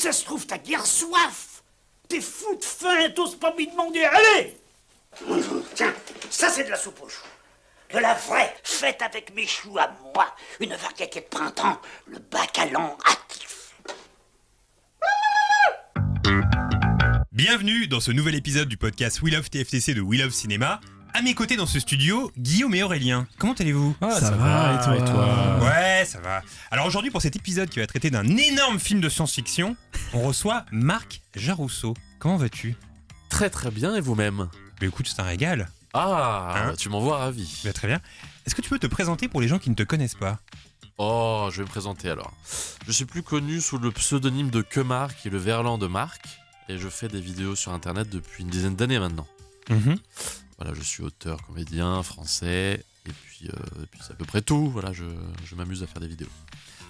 Ça se trouve, t'as guère soif. T'es fou de faim, t'oses pas m'y demander. Allez! Tiens, ça c'est de la soupe aux choux. De la vraie, faite avec mes choux à moi. Une variété de printemps, le bacalan hâtif. Bienvenue dans ce nouvel épisode du podcast We Love TFTC de We Love Cinéma. À mes côtés dans ce studio, Guillaume et Aurélien. Comment allez-vous ? Ça va, et toi ? Ouais, ça va. Alors aujourd'hui, pour cet épisode qui va traiter d'un énorme film de science-fiction, on reçoit Marc Jarousseau. Comment vas-tu ? Très très bien, et vous-même ? Bah écoute, c'est un régal. Ah, tu m'envoies ravi. Bah, très bien. Est-ce que tu peux te présenter pour les gens qui ne te connaissent pas ? Oh, je vais me présenter alors. Je suis plus connu sous le pseudonyme de Kemar, qui est le verlan de Marc, et je fais des vidéos sur internet depuis une dizaine d'années maintenant. Voilà, je suis auteur, comédien, français, et puis c'est à peu près tout. Voilà, je m'amuse à faire des vidéos.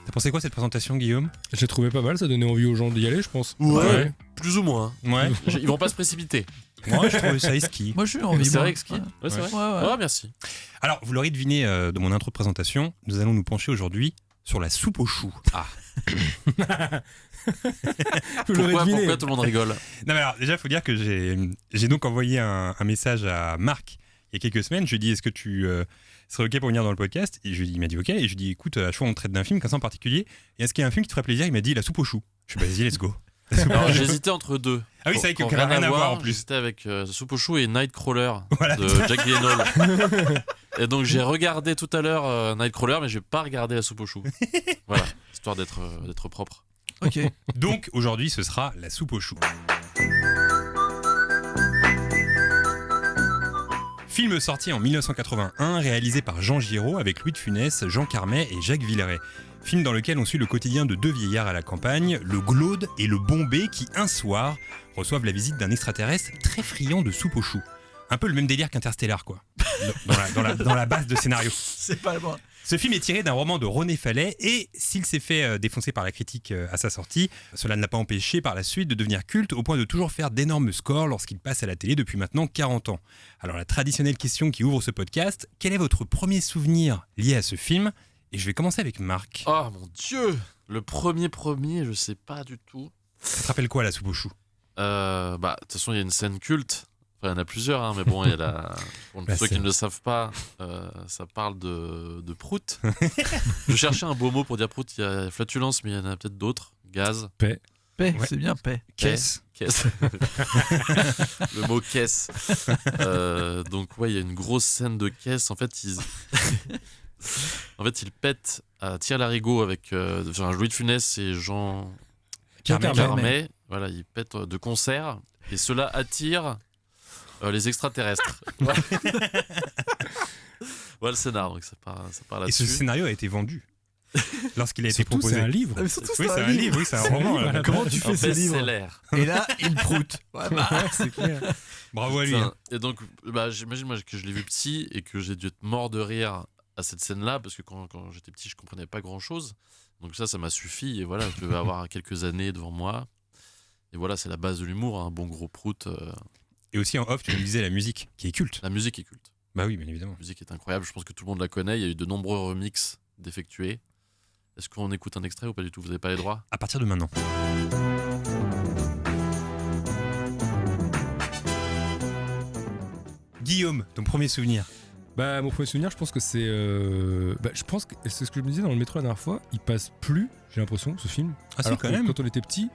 T'as pensé quoi cette présentation, Guillaume ? J'ai trouvé pas mal, ça donnait envie aux gens d'y aller, je pense. Ouais. Plus ou moins. Ouais. Ils vont pas se précipiter. Moi, je trouve ça exquis. Moi, je suis envie. C'est vrai, exquis. Ouais, c'est vrai. Ouais. Ouais, merci. Alors, vous l'aurez deviné de mon intro de présentation, nous allons nous pencher aujourd'hui sur la soupe aux choux. Ah. Pourquoi tout le monde rigole ? Non mais alors déjà il faut dire que j'ai donc envoyé un message à Marc il y a quelques semaines. Je lui ai dit est-ce que tu serais ok pour venir dans le podcast, et il m'a dit ok, et je lui ai dit écoute à chaque fois on traite d'un film comme ça en particulier, et est-ce qu'il y a un film qui te ferait plaisir ? Il m'a dit la soupe aux choux. Je suis vas-y let's go. Alors j'hésitais entre deux. Ah oui c'est vrai Quand qu'il n'y a rien à voir en plus. J'hésitais avec Soupe aux choux et Nightcrawler Voilà. de Jack Gyllenhaal. Et donc j'ai regardé tout à l'heure Nightcrawler, mais j'ai pas regardé la soupe aux choux. Voilà, histoire d'être propre. Ok. Donc aujourd'hui ce sera la soupe aux choux. Film sorti en 1981, réalisé par Jean Giraud avec Louis de Funès, Jean Carmet et Jacques Villeray. Film dans lequel on suit le quotidien de deux vieillards à la campagne, le Glaude et le Bombay, qui un soir reçoivent la visite d'un extraterrestre très friand de soupe aux choux. Un peu le même délire qu'Interstellar quoi, dans la base de scénario. C'est pas loin. Ce film est tiré d'un roman de René Fallet et s'il s'est fait défoncer par la critique à sa sortie, cela ne l'a pas empêché par la suite de devenir culte au point de toujours faire d'énormes scores lorsqu'il passe à la télé depuis maintenant 40 ans. Alors la traditionnelle question qui ouvre ce podcast, quel est votre premier souvenir lié à ce film ? Et je vais commencer avec Marc. Oh mon Dieu ! Le premier, je sais pas du tout. Ça te rappelle quoi la soupe aux choux ? De toute façon il y a une scène culte. Enfin, il y en a plusieurs, hein, mais bon, il y a pour ceux qui ne le savent pas, ça parle de prout. Je cherchais un beau mot pour dire prout. Il y a flatulence, mais il y en a peut-être d'autres. Gaz. Paix, Ouais. c'est bien, paix. Caisse. Le mot caisse. Donc ouais, il y a une grosse scène de caisse. En fait, ils pètent à Tire-Larigot avec Louis de Funès et Jean Carmet. Voilà, ils pètent de concert et cela attire les extraterrestres. Voilà le scénar, donc ça part Et là-dessus. ce scénario a été vendu lorsqu'il a été Surtout, proposé. c'est un livre. Mais surtout, Oui, c'est un livre, oui, c'est un roman. là. Comment tu fais ce livre ? best-seller. Et là, il proute. Ouais, C'est clair. Bravo à lui. hein. Et donc, j'imagine moi que je l'ai vu petit et que j'ai dû être mort de rire à cette scène-là parce que quand j'étais petit, je comprenais pas grand-chose. Donc ça m'a suffi. Et voilà, je devais avoir quelques années devant moi. Et voilà, c'est la base de l'humour, un bon gros prout. Et aussi en off, tu nous disais la musique, qui est culte. La musique est culte. Bah oui, bien évidemment. La musique est incroyable. Je pense que tout le monde la connaît. Il y a eu de nombreux remixes d'effectués. Est-ce qu'on écoute un extrait ou pas du tout ? Vous n'avez pas les droits ? À partir de maintenant. Guillaume, ton premier souvenir. Bah, mon premier souvenir, je pense que c'est. Je pense que c'est ce que je me disais dans le métro la dernière fois. Il passe plus, j'ai l'impression, ce film. Ah si, Alors quand que même. Quand on était petit,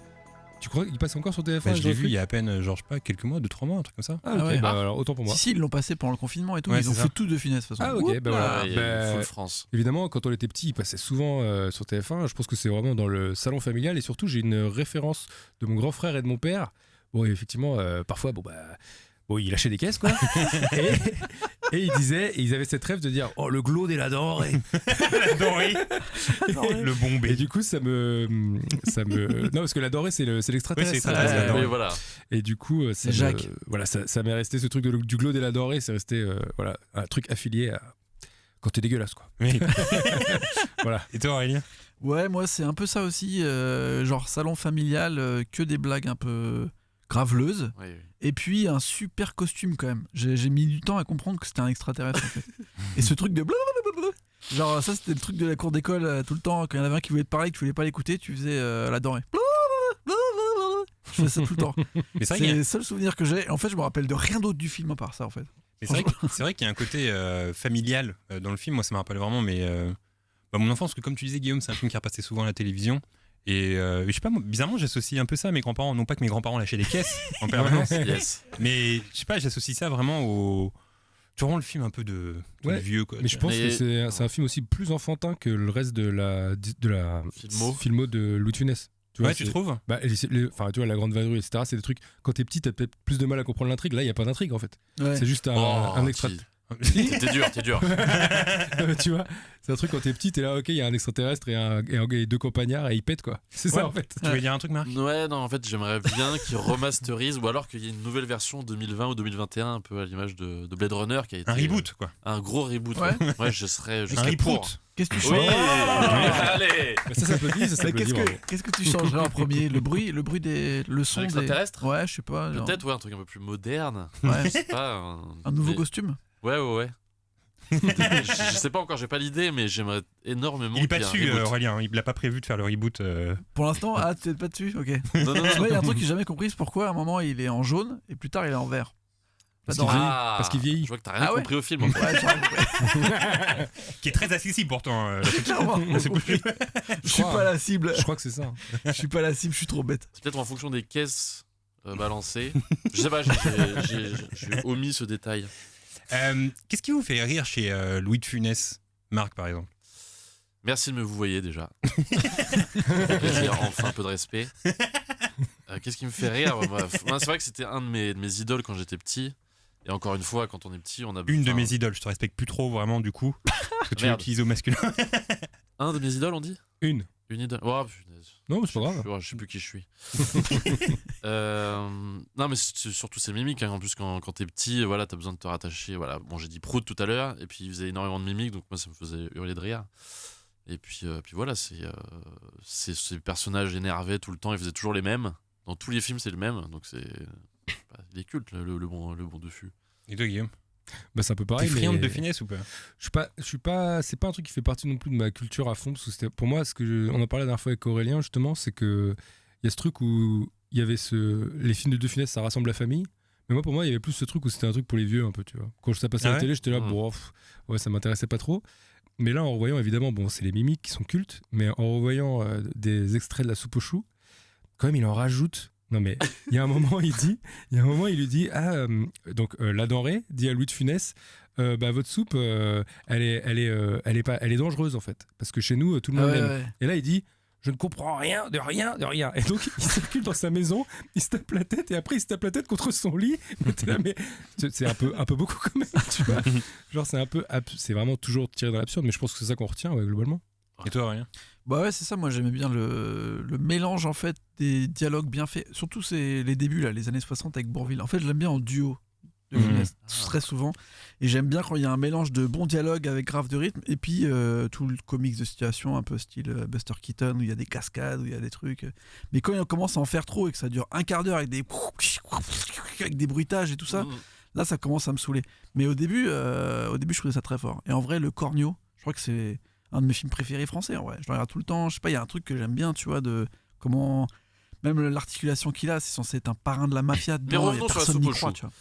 tu crois qu'il passe encore sur TF1 Bah, je ce l'ai genre de vu truc il y a à peine, genre, je sais pas, quelques mois, 2-3 mois, un truc comme ça. Ah, ok, ouais. alors autant pour moi. Si, ils l'ont passé pendant le confinement et tout. Ouais, Ils ont c'est fait ça. tout de finesse, de toute façon. Ah, ok, bah voilà. Il y a eu Bah, Full France. évidemment, quand on était petit, il passait souvent sur TF1. Je pense que c'est vraiment dans le salon familial. Et surtout, j'ai une référence de mon grand frère et de mon père. Bon, et effectivement, parfois, il lâchait des caisses, quoi. et il disait, et ils avaient cette rêve de dire oh, le Glaude et la dorée. La dorée. Le Et Bombay. du coup, ça me. Non, parce que la dorée, c'est l'extraterrestre. Oui, c'est l'extraterrestre, la dorée. Oui, voilà. Et du coup, C'est Jacques. Voilà, ça m'est resté ce truc du Glaude et la dorée. C'est resté un truc affilié à. Quand t'es dégueulasse, quoi. Oui. Voilà. Et toi, Aurélien ? Ouais, moi, c'est un peu ça aussi. Genre salon familial, que des blagues un peu graveleuses. Oui. Et puis un super costume quand même. J'ai mis du temps à comprendre que c'était un extraterrestre en fait. Et ce truc de blablabla. Genre ça c'était le truc de la cour d'école tout le temps. Quand il y en avait un qui voulait te parler, que tu voulais pas l'écouter, tu faisais la dorée. Je fais ça tout le temps. Mais c'est vrai C'est qu'il y a- le seul souvenir que j'ai. En fait, je me rappelle de rien d'autre du film à part ça, en fait. mais c'est vrai qu'il y a un côté familial dans le film. Moi, ça me rappelle vraiment mon enfance, parce que comme tu disais, Guillaume, c'est un film qui repassait souvent à la télévision. Et je sais pas, moi, bizarrement, j'associe un peu ça à mes grands-parents. Non pas que mes grands-parents lâchaient des caisses en permanence, Yes. mais je sais pas, j'associe ça vraiment au. Tu rends le film un peu de Ouais, vieux, quoi. Mais je pense Mais- que c'est un film aussi plus enfantin que le reste de la filmo de Louis de Funès. Tu vois, Ouais, tu c'est- trouves Bah, enfin, tu vois, La Grande Vadrouille, etc. C'est des trucs. Quand t'es petit, t'as peut-être plus de mal à comprendre l'intrigue. Là, il y a pas d'intrigue en fait. Ouais. C'est juste un extra. T'es dur. Tu vois, c'est un truc quand t'es petit, t'es là, ok, il y a un extraterrestre et deux campagnards et ils pètent quoi. C'est ça Ouais. en fait. Tu voulais dire un truc, Marc Ouais, non, en fait, j'aimerais bien qu'ils remasterisent ou alors qu'il y ait une nouvelle version 2020 ou 2021, un peu à l'image de Blade Runner qui a été. Un reboot, quoi. Un gros reboot. Ouais. Ouais, je serais Un pour. reboot. Qu'est-ce que tu Oui, changes allez. Ça s'applaudit, ça Mais s'applaudit. bravo. qu'est-ce que tu changerais en premier? Le bruit le son Un extraterrestre Ouais, je sais pas. genre. Peut-être, ouais, un truc un peu plus moderne. Ouais. Je sais pas. Un nouveau mais- costume. Ouais. je sais pas encore, j'ai pas l'idée, mais j'aimerais énormément. Il est pas qu'il y ait un dessus, reboot. Aurélien. Il l'a pas prévu de faire le reboot. Pour l'instant, t'es pas dessus. Ok. Non, non, non. Il y a un truc que j'ai jamais compris, c'est pourquoi à un moment il est en jaune et plus tard il est en vert. Parce Pas dans- qu'il vieillit. Ah, Parce qu'il vieillit. Je vois que t'as rien Ah ouais compris au film. En fait. Ouais, j'ai rien compris. Qui est très accessible pourtant. Clairement, C'est compris. Je suis pas la cible. Je crois que c'est ça. Je suis pas la cible, je suis trop bête. C'est peut-être en fonction des caisses balancées. Je sais pas, j'ai omis ce détail. Qu'est-ce qui vous fait rire chez Louis de Funès, Marc, par exemple? Merci de me vous voyez déjà. Ça fait plaisir, enfin un peu de respect. Qu'est-ce qui me fait rire? Moi, c'est vrai que c'était un de mes idoles quand j'étais petit. Et encore une fois, quand on est petit, on a Une de enfin, mes idoles, je te respecte plus trop vraiment du coup. Parce que tu Merde. l'utilises au masculin. Un de mes idoles, on dit? Une. Une idole. Oh, punaise. Non, mais c'est pas grave. Je sais plus qui je suis. Non, mais c'est surtout ses mimiques. Hein. En plus, quand t'es petit, voilà, t'as besoin de te rattacher. Voilà. Bon, j'ai dit Prout tout à l'heure, et puis il faisait énormément de mimiques, donc moi, ça me faisait hurler de rire. Et puis voilà, c'est ces personnages énervés tout le temps, ils faisaient toujours les mêmes. Dans tous les films, c'est le même, donc il est culte, le bon dessus. Et toi, Guillaume? Bah, c'est un peu T'es pareil. friande mais de Funès ou pas? je suis pas, c'est pas un truc qui fait partie non plus de ma culture à fond, parce que pour moi, on en parlait la dernière fois avec Aurélien, justement, c'est que il y a ce truc où il y avait les films de De Funès, ça rassemble la famille. Mais moi, pour moi, il y avait plus ce truc où c'était un truc pour les vieux, un peu, tu vois. Quand ça passait à Ah la ouais télé, j'étais là, Mmh. bon, ouais, ça m'intéressait pas trop. Mais là, en revoyant, évidemment, bon, c'est les mimiques qui sont cultes, mais en revoyant des extraits de La Soupe aux choux, quand même, il en rajoute. Non, mais il y a un moment, il lui dit, la denrée dit à Louis de Funès, votre soupe, elle est dangereuse en fait, parce que chez nous, tout le monde l'aime. Et là, il dit, je ne comprends rien, de rien. Et donc, il circule dans sa maison, il se tape la tête, et après, il se tape la tête contre son lit. Mais t'es là, mais c'est un peu beaucoup quand même, tu vois. Genre, c'est vraiment toujours tiré dans l'absurde, mais je pense que c'est ça qu'on retient, ouais, globalement. Et toi, rien? Bah ouais, c'est ça, moi j'aimais bien le mélange en fait des dialogues bien faits. Surtout c'est les débuts là, les années 60 avec Bourvil. En fait, je l'aime bien en duo de Funès, très souvent. Et j'aime bien quand il y a un mélange de bons dialogues avec grave de rythme et puis tout le comics de situation un peu style Buster Keaton où il y a des cascades, où il y a des trucs. Mais quand on commence à en faire trop et que ça dure un quart d'heure avec des bruitages et tout ça, là ça commence à me saouler. Mais au début je trouvais ça très fort. Et en vrai, le Cornio, je crois que c'est un de mes films préférés français en vrai. Je le regarde tout le temps. Je sais pas, il y a un truc que j'aime bien, tu vois, de comment. Même l'articulation qu'il a, c'est censé être un parrain de la mafia dedans. Mais revenons sur La Soupe aux choux. Tu vois.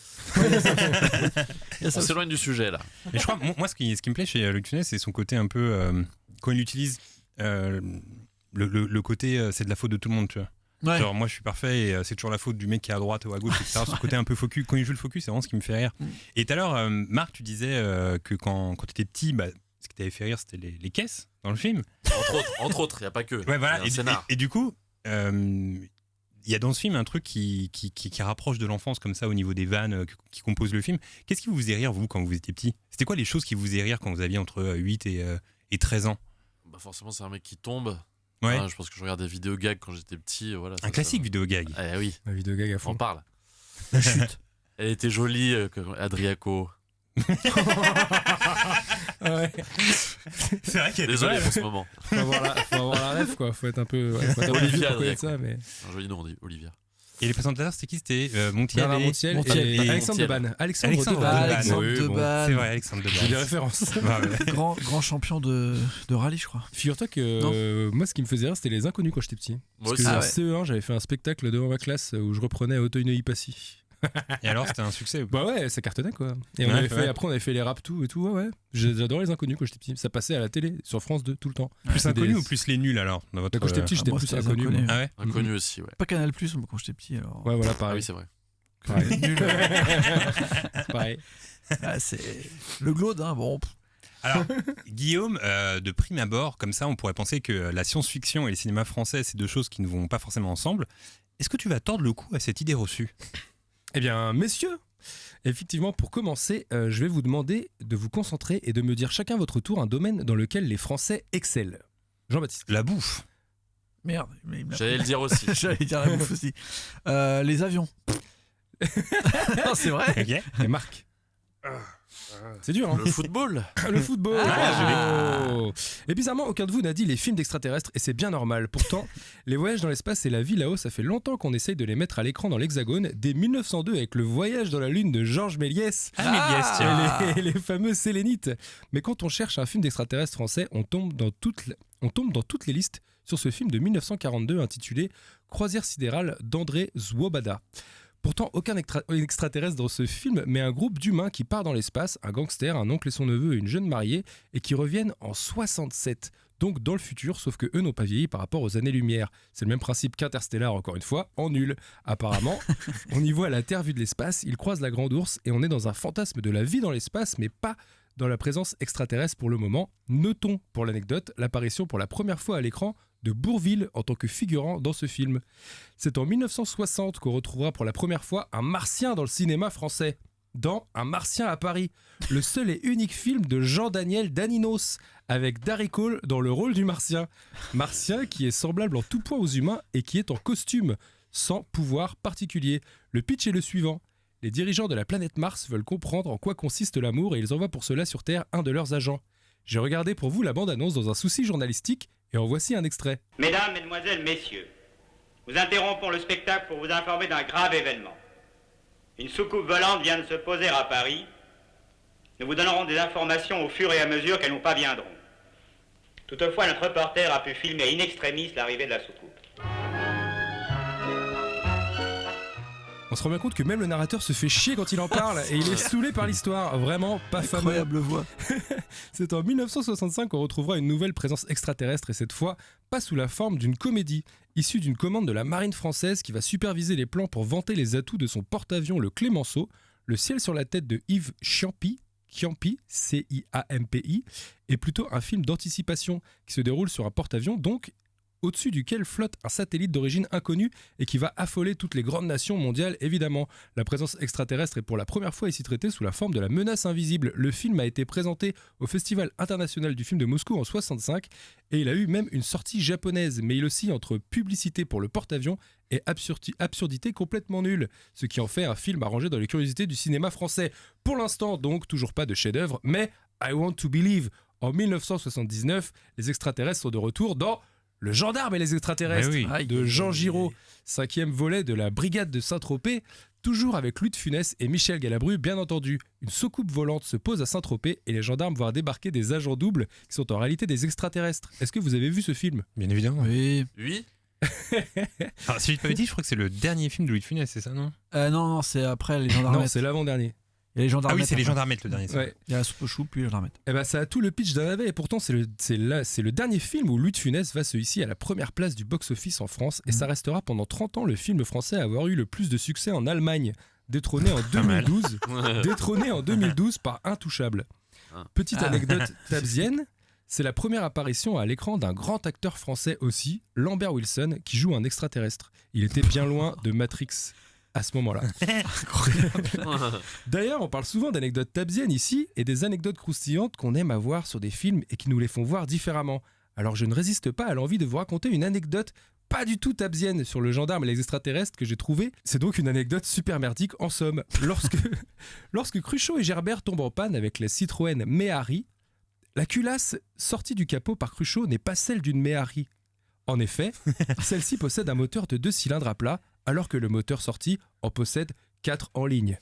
On s'éloigne du sujet là. Mais je crois, moi, ce qui me plaît chez Louis de Funès, c'est son côté un peu. Quand il utilise le côté, c'est de la faute de tout le monde, tu vois. Ouais. Genre, moi, je suis parfait et c'est toujours la faute du mec qui est à droite ou à gauche, etc. Ce côté un peu focus. Quand il joue le focus, c'est vraiment ce qui me fait rire. Et tout à l'heure, Marc, tu disais que quand tu étais petit, ce qui t'avait fait rire, c'était les caisses dans le film. Entre autres, il n'y a pas que. Ouais, voilà. Il y a un scénar. Et du coup, il y a dans ce film un truc qui rapproche de l'enfance comme ça au niveau des vannes qui composent le film. Qu'est-ce qui vous faisait rire, vous, quand vous étiez petit? C'était quoi les choses qui vous faisaient rire quand vous aviez entre 8 et 13 ans? Bah forcément, c'est un mec qui tombe. Ouais. Je pense que je regardais des vidéos gags quand j'étais petit. Voilà, Un classique vidéo gag. Eh oui, La vidéo gag à on fond. parle. La chute. Elle était jolie, comme Adriaco. Ouais. C'est vrai qu'il y a Désolé pour ce moment. Faut avoir la ref, quoi. Faut être un peu. Ouais, faut être un peu Olivia vieux pour connaître Adriaco. ça, mais. Un joli nom, on dit Olivia. Et les présentateurs, c'était qui? C'était Montiel Bernard et... Montiel Montiel. et Alexandre Montiel. Debanne. Alexandre Alexandre Debanne. Debanne. Alexandre Oui, bon, Debanne. C'est vrai, Alexandre j'ai des Debanne. références. Ouais, ouais. Grand champion de rallye, je crois. Figure-toi que moi, ce qui me faisait rire, c'était les inconnus quand j'étais petit. Moi Parce aussi. que Ah en ouais. CE1, j'avais fait un spectacle devant ma classe où je reprenais Autoinoï Passy. Et alors, c'était un succès ou pas? Bah ouais, ça cartonnait quoi. Et Ouais, ouais. après, on avait fait les rap tout et tout. Ouais, ouais. J'adorais les inconnus quand j'étais petit. Ça passait à la télé, sur France 2, tout le temps. Plus C'est inconnu des- ou plus les nuls alors dans votre... Quand j'étais petit, j'étais moi, plus c'était les inconnu. inconnus. moi. Ah ouais? Inconnu aussi, ouais. Pas Canal Plus, moi, quand j'étais petit. Alors... Ouais, voilà, Ah pareil. oui, c'est vrai. pareil. Nul. pareil. Ah, c'est le Glaude, hein. Bon, Alors, Guillaume, de prime abord, comme ça, on pourrait penser que la science-fiction et le cinéma français, c'est deux choses qui ne vont pas forcément ensemble. Est-ce que tu vas tordre le cou à cette idée reçue? Eh bien, messieurs, effectivement, pour commencer, je vais vous demander de vous concentrer et de me dire chacun votre tour un domaine dans lequel les Français excellent. Jean-Baptiste. La bouffe. merde. Mais il me l'a J'allais pris. le dire aussi. J'allais dire la bouffe aussi. Les avions. Non, c'est vrai. Ok. Et Marc. C'est dur, hein. Le football. Le football. Ah, Bravo. Et bizarrement, aucun de vous n'a dit les films d'extraterrestres, et c'est bien normal. Pourtant, les voyages dans l'espace et la vie là-haut, ça fait longtemps qu'on essaye de les mettre à l'écran dans l'Hexagone, dès 1902 avec le voyage dans la Lune de Georges Méliès. Ah, Méliès, tiens. Et les fameux Sélénites. Mais quand on cherche un film d'extraterrestres français, on tombe dans toutes les listes sur ce film de 1942 intitulé Croisière sidérale d'André Zwoboda. Pourtant, aucun extraterrestre dans ce film, mais un groupe d'humains qui part dans l'espace, un gangster, un oncle et son neveu et une jeune mariée, et qui reviennent en 67, donc dans le futur, sauf que eux n'ont pas vieilli par rapport aux années-lumière. C'est le même principe qu'Interstellar, encore une fois, en nul. Apparemment, on y voit la Terre vue de l'espace, ils croisent la Grande Ourse, et on est dans un fantasme de la vie dans l'espace, mais pas dans la présence extraterrestre pour le moment. Notons, pour l'anecdote, l'apparition pour la première fois à l'écran de Bourvil en tant que figurant dans ce film. C'est en 1960 qu'on retrouvera pour la première fois un martien dans le cinéma français. Dans Un martien à Paris, le seul et unique film de Jean-Daniel Daninos, avec Darry Cole dans le rôle du martien. Martien qui est semblable en tout point aux humains et qui est en costume, sans pouvoir particulier. Le pitch est le suivant. Les dirigeants de la planète Mars veulent comprendre en quoi consiste l'amour et ils envoient pour cela sur Terre un de leurs agents. J'ai regardé pour vous la bande-annonce dans un souci journalistique et en voici un extrait. Mesdames, Mesdemoiselles, Messieurs, nous interrompons le spectacle pour vous informer d'un grave événement. Une soucoupe volante vient de se poser à Paris. Nous vous donnerons des informations au fur et à mesure qu'elles nous parviendront. Toutefois, notre reporter a pu filmer in extremis l'arrivée de la soucoupe. On se rend bien compte que même le narrateur se fait chier quand il en parle et il est saoulé par l'histoire. Vraiment pas fameux. Incroyable voix. C'est en 1965 qu'on retrouvera une nouvelle présence extraterrestre et cette fois pas sous la forme d'une comédie, issue d'une commande de la marine française qui va superviser les plans pour vanter les atouts de son porte-avions le Clémenceau, le ciel sur la tête de Yves Ciampi, C-I-A-M-P-I, est plutôt un film d'anticipation qui se déroule sur un porte-avions, donc au-dessus duquel flotte un satellite d'origine inconnue et qui va affoler toutes les grandes nations mondiales, évidemment. La présence extraterrestre est pour la première fois ici traitée sous la forme de la menace invisible. Le film a été présenté au Festival international du film de Moscou en 65 et il a eu même une sortie japonaise, mais il oscille entre publicité pour le porte-avions et absurdité complètement nulle, ce qui en fait un film à ranger dans les curiosités du cinéma français. Pour l'instant, donc, toujours pas de chef-d'œuvre, mais I Want to Believe. En 1979, les extraterrestres sont de retour dans Le gendarme et les extraterrestres Mais oui. de Jean Giraud, 5e volet de la Brigade de Saint-Tropez, toujours avec Louis de Funès et Michel Galabru, bien entendu. Une soucoupe volante se pose à Saint-Tropez et les gendarmes voient débarquer des agents doubles qui sont en réalité des extraterrestres. Est-ce que vous avez vu ce film ? Bien évidemment. Oui. Oui. Alors, si je ne pas bêtise, je crois que c'est le dernier film de Louis de Funès, c'est ça, non? Non, c'est après les gendarmes. Non, c'est l'avant-dernier. Il y a les Ah gendarmes. oui, c'est les gendarmettes, le dernier. c'est Ouais. Il y a la soupe au chou, puis les gendarmes. Eh ben, ça a tout le pitch d'un navet et pourtant c'est le dernier film où Louis de Funès va se hisser à la première place du box-office en France et ça restera pendant 30 ans le film français à avoir eu le plus de succès en Allemagne, détrôné en 2012 par Intouchable. Petite anecdote tabzienne, c'est la première apparition à l'écran d'un grand acteur français aussi, Lambert Wilson, qui joue un extraterrestre. Il était bien loin de Matrix à ce moment-là. D'ailleurs, on parle souvent d'anecdotes tabziennes ici et des anecdotes croustillantes qu'on aime avoir sur des films et qui nous les font voir différemment. Alors je ne résiste pas à l'envie de vous raconter une anecdote pas du tout tabzienne sur le gendarme et les extraterrestres que j'ai trouvé. C'est donc une anecdote super merdique en somme. Lorsque Cruchot et Gerbert tombent en panne avec la Citroën Méhari, la culasse sortie du capot par Cruchot n'est pas celle d'une Méhari. En effet, celle-ci possède un moteur de 2 cylindres à plat, alors que le moteur sorti en possède 4 en ligne.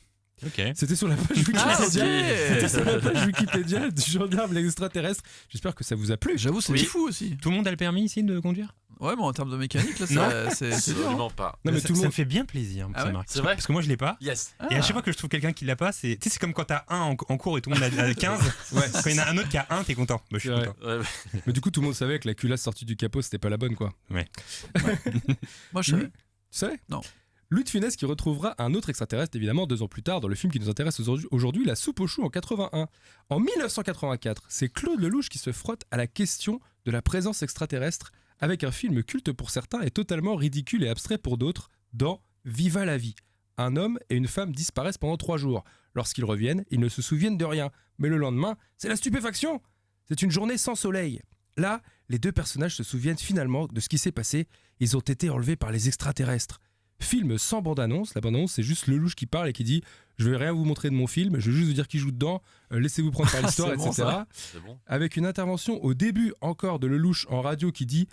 Ok. C'était sur la page Wikipédia. ok. C'était sur la page Wikipédia du gendarme l'extraterrestre. J'espère que ça vous a plu. J'avoue, c'est Oui. fou aussi. Tout le monde a le permis ici de conduire? Ouais, mais en termes de mécanique, là, c'est dur. Absolument pas. Non, mais ça, tout le ça monde. me fait bien plaisir, Ah ouais Marc. C'est vrai Parce que moi je l'ai pas. Yes. Et à chaque fois que je trouve quelqu'un qui l'a pas, c'est comme quand t'as un en cours et tout le monde a 15. Ouais. Quand il y en a un autre qui a un, t'es content. Bah, je suis C'est vrai. content. Ouais, Mais du coup, tout le monde savait que la culasse sortie du capot, c'était pas la bonne, quoi. Moi, je savais. Tu savais? Non. Louis de Funès qui retrouvera un autre extraterrestre, évidemment, 2 ans plus tard, dans le film qui nous intéresse aujourd'hui, La soupe aux choux en 81. En 1984, c'est Claude Lelouch qui se frotte à la question de la présence extraterrestre avec un film culte pour certains et totalement ridicule et abstrait pour d'autres, dans Viva la vie. Un homme et une femme disparaissent pendant 3 jours. Lorsqu'ils reviennent, ils ne se souviennent de rien. Mais le lendemain, c'est la stupéfaction. C'est une journée sans soleil. Là, les 2 personnages se souviennent finalement de ce qui s'est passé. Ils ont été enlevés par les extraterrestres. Film sans bande-annonce. La bande-annonce, c'est juste Lelouch qui parle et qui dit « Je vais rien vous montrer de mon film, je vais juste vous dire qui joue dedans, laissez-vous prendre par l'histoire, C'est bon, etc. ça. c'est bon. Avec une intervention au début encore de Lelouch en radio qui dit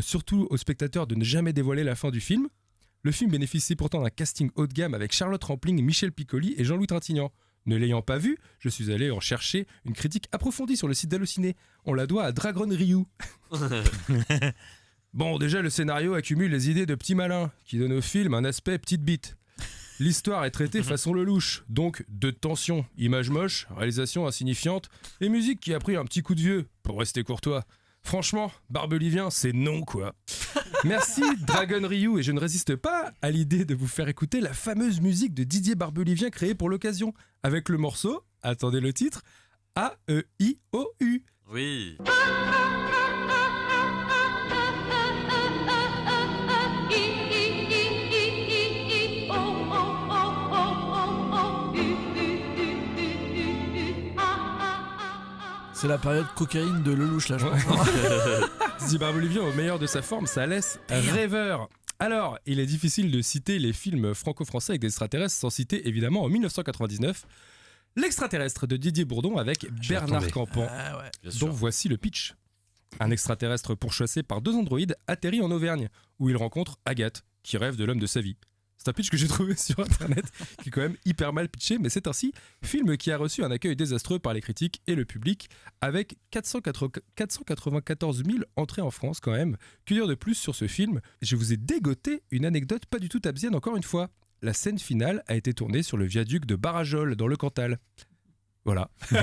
surtout aux spectateurs de ne jamais dévoiler la fin du film. Le film bénéficie pourtant d'un casting haut de gamme avec Charlotte Rampling, Michel Piccoli et Jean-Louis Trintignant. Ne l'ayant pas vu, je suis allé en chercher une critique approfondie sur le site d'Allociné. On la doit à Dragon Ryu. Bon, déjà, le scénario accumule les idées de petits malins, qui donnent au film un aspect petite bite. L'histoire est traitée façon Lelouch, donc de tension, images moches, réalisation insignifiante, et musique qui a pris un petit coup de vieux, pour rester courtois. Franchement, Barbelivien, c'est non, quoi. Merci, Dragon Ryu, et je ne résiste pas à l'idée de vous faire écouter la fameuse musique de Didier Barbelivien créée pour l'occasion, avec le morceau, attendez le titre, A-E-I-O-U. Oui. C'est la période cocaïne de Lelouch, là, je pense. Didier Barbelivien, au meilleur de sa forme, ça laisse rêveur. Alors, il est difficile de citer les films franco-français avec des extraterrestres sans citer évidemment en 1999 L'extraterrestre de Didier Bourdon avec Bernard l'attendais. Campan, Ah ouais. Bien sûr. dont voici le pitch. Un extraterrestre pourchassé par 2 androïdes atterrit en Auvergne, où il rencontre Agathe, qui rêve de l'homme de sa vie. C'est un pitch que j'ai trouvé sur internet, qui est quand même hyper mal pitché, mais c'est ainsi. Film qui a reçu un accueil désastreux par les critiques et le public, avec 494 000 entrées en France quand même. Que dire de plus sur ce film? Je vous ai dégoté une anecdote pas du tout tabzienne encore une fois. La scène finale a été tournée sur le viaduc de Barajol, dans le Cantal. Voilà. Tu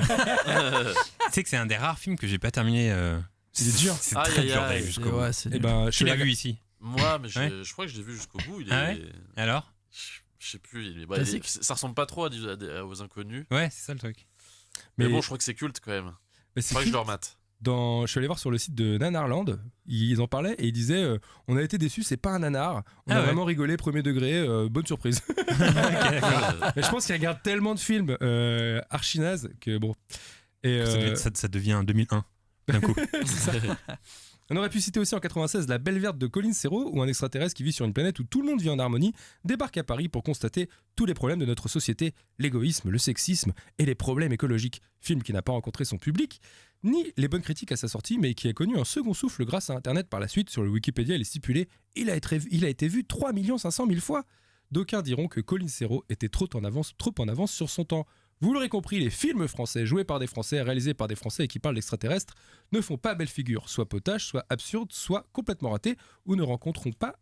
sais que c'est un des rares films que j'ai pas terminé. Il est dur. C'est Aïe, très aïe, dur aïe. d'aller jusqu'au bout. Ouais, c'est Eh nul. ben, Tu l'as vu ici. Moi, mais Ouais. je crois que je l'ai vu jusqu'au bout. Il est... Ah ouais Alors Je sais plus. Classique. Ça ressemble pas trop aux inconnus. Ouais, c'est ça le truc. Mais bon, je crois que c'est culte quand même. mais Je c'est crois que je cool. le remate. Je suis allé voir sur le site de Nanarland, ils en parlaient et ils disaient on a été déçus, c'est pas un nanar, on Ah a ouais. vraiment rigolé, premier degré, bonne surprise. Mais je pense qu'ils regardent tellement de films archi nazes que bon. Et, Ça devient 2001 d'un coup. on aurait pu citer aussi en 96 La Belle Verte de Colin Serrault, où un extraterrestre qui vit sur une planète où tout le monde vit en harmonie débarque à Paris pour constater tous les problèmes de notre société, l'égoïsme, le sexisme et les problèmes écologiques. Film qui n'a pas rencontré son public, ni les bonnes critiques à sa sortie, mais qui a connu un second souffle grâce à Internet par la suite. Sur le Wikipédia, il est stipulé il a été vu 3 500 000 fois. D'aucuns diront que Colin Serrault était trop en avance sur son temps. Vous l'aurez compris, les films français joués par des Français, réalisés par des Français et qui parlent d'extraterrestres ne font pas belle figure, soit potache, soit absurde, soit complètement ratés, ou ne rencontrant pas.